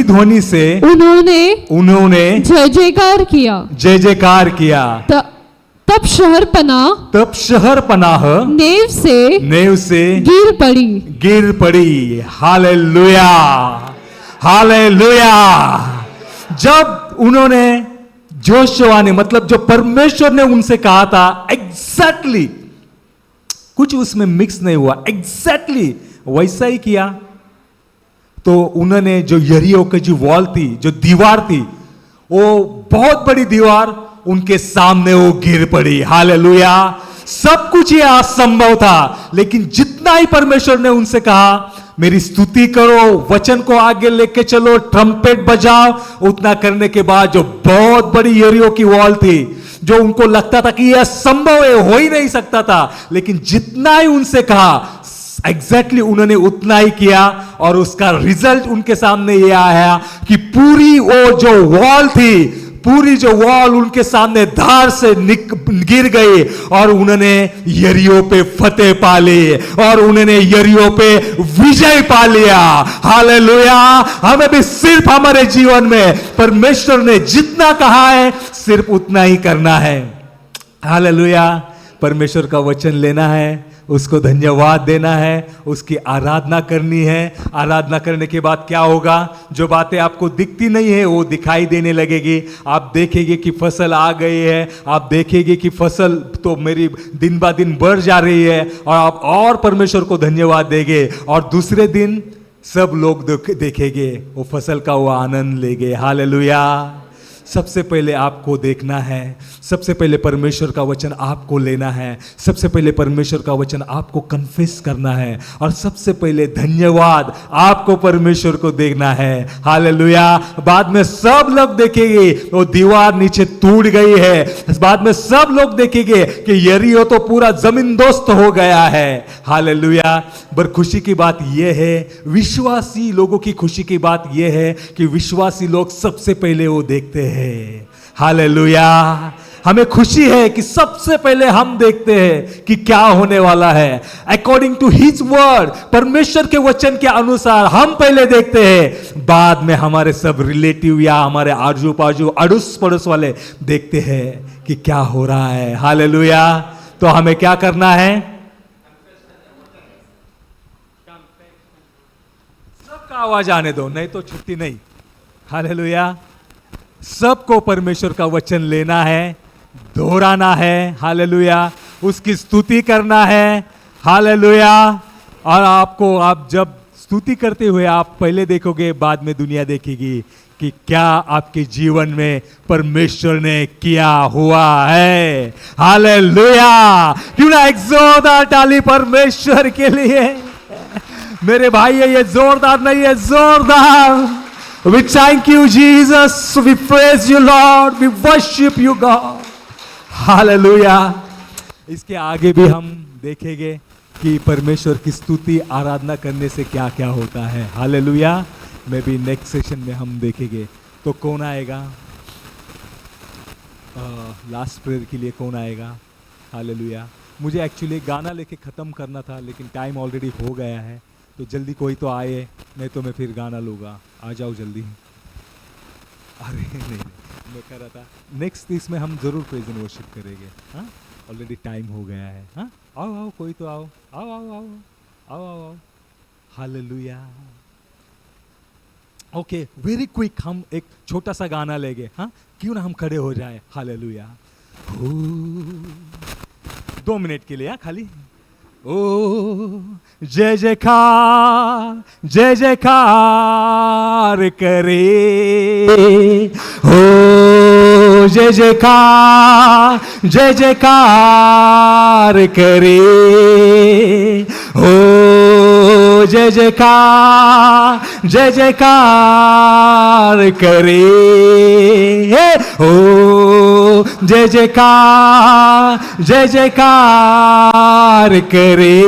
ध्वनि से उन्होंने जय जयकार किया। तब शहरपनाह नेव से गिर पड़ी। Hallelujah, hallelujah. जब उन्होंने, जोशुआ ने, मतलब जो परमेश्वर ने उनसे कहा था, एग्जैक्टली कुछ उसमें मिक्स नहीं हुआ, एग्जैक्टली वैसा ही किया। तो उन्होंने जो यरीहो की जो वॉल थी, जो दीवार थी, वो बहुत बड़ी दीवार, उनके सामने वो गिर पड़ी। हालेलुया। सब कुछ ये असंभव था, लेकिन जितना ही परमेश्वर ने उनसे कहा, मेरी स्तुति करो, वचन को आगे लेके चलो, ट्रम्पेट बजाओ, उतना करने के बाद जो बहुत बड़ी यरीहो की वॉल थी, जो उनको लगता था कि यह असंभव है, हो ही नहीं सकता था, लेकिन जितना ही उनसे कहा, एग्जैक्टली उन्होंने उतना ही किया, और उसका रिजल्ट उनके सामने यह आया कि पूरी वो जो वॉल थी, पूरी जो वॉल उनके सामने धार से गिर गई, और उन्होंने यरीहो पे फतेह पा ली, और उन्होंने यरीहो पे विजय पा लिया। हालेलुया। हमें भी सिर्फ हमारे जीवन में परमेश्वर ने जितना कहा है, सिर्फ उतना ही करना है। हालेलुया। परमेश्वर का वचन लेना है, उसको धन्यवाद देना है, उसकी आराधना करनी है। आराधना करने के बाद क्या होगा? जो बातें आपको दिखती नहीं है वो दिखाई देने लगेगी। आप देखेंगे कि फसल आ गई है, आप देखेंगे कि फसल तो मेरी दिन ब दिन बढ़ जा रही है, और आप और परमेश्वर को धन्यवाद देंगे, और दूसरे दिन सब लोग देखेंगे वो फसल का वो आनंद लेंगे। हालेलुया। सबसे पहले आपको देखना है, सबसे पहले परमेश्वर का वचन आपको लेना है, सबसे पहले परमेश्वर का वचन आपको कन्फेस करना है, और सबसे पहले धन्यवाद आपको परमेश्वर को देना है। हालेलुया। बाद में सब लोग देखेंगे वो दीवार नीचे टूट गई है, बाद में सब लोग देखेंगे कि यरीहो तो पूरा जमींदोस्त हो गया है। हालेलुया। पर खुशी की बात यह है, विश्वासी लोगों की खुशी की बात यह है कि विश्वासी लोग सबसे पहले वो देखते हैं। हालेलुया। हमें खुशी है कि सबसे पहले हम देखते हैं कि क्या होने वाला है, अकॉर्डिंग टू हिज वर्ड, परमेश्वर के वचन के अनुसार हम पहले देखते हैं, बाद में हमारे सब रिलेटिव या हमारे आजू बाजू अड़ोस पड़ोस वाले देखते हैं कि क्या हो रहा है। हालेलुया। तो हमें क्या करना है? सबका आवाज आने दो, नहीं तो छुट्टी नहीं। हालेलुया। सबको परमेश्वर का वचन लेना है, दोहराना है। हालेलुया। उसकी स्तुति करना है। हालेलुया। और आप जब स्तुति करते हुए आप पहले देखोगे, बाद में दुनिया देखेगी कि क्या आपके जीवन में परमेश्वर ने किया हुआ है। हालेलुया। क्यों ना एक जोरदार ताली परमेश्वर के लिए। मेरे भाई ये जोरदार नहीं है, जोरदार। We thank you, Jesus. We praise you, Lord. We worship you, God. Hallelujah. इसके आगे भी हम देखेंगे कि परमेश्वर की स्तुति आराधना करने से क्या क्या होता है। हालेलुया। मैं भी नेक्स्ट सेशन में हम देखेंगे। तो कौन आएगा लास्ट प्रेयर के लिए? कौन आएगा? हालेलुया। मुझे एक्चुअली गाना लेके ख़त्म करना था, लेकिन टाइम ऑलरेडी हो गया है, तो जल्दी कोई तो आए, नहीं तो मैं फिर गाना लूँगा। आ जाओ जल्दी। अरे नहीं, मैं कह रहा था नेक्स्ट इसमें हम ज़रूर प्रेज़ एंड वर्शिप करेंगे। हाँ, ऑलरेडी टाइम हो गया है। हाँ, आओ आओ, कोई तो आओ, आओ आओ आओ आओ आओ आओ। हालेलुया। ओके, वेरी क्विक हम एक छोटा सा गाना लेंगे, हाँ क्यों ना हम खड़े हो जाए। हालेलुया। 2 मिनट के लिए, हाँ खाली। ओ जय जयकार, जय जयकार करे, हो जय जयकार, जय जयकार करे, हो जय जयकार, जय जयकार करे, हो जय जयकार, जय जयकार करे।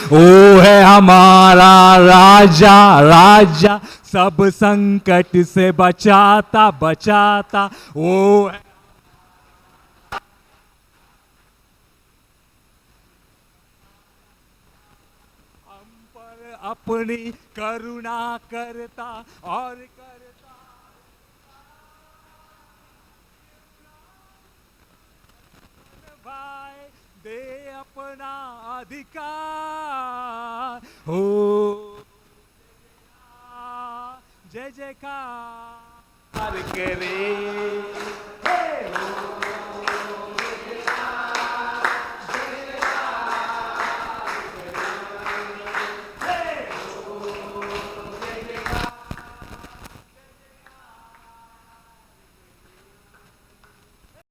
ओ है हमारा राजा, राजा सब संकट से बचाता बचाता। ओ है हम पर अपनी करुणा करता और करता। भाई दे अपना अधिकार, हो जय जयकार करे।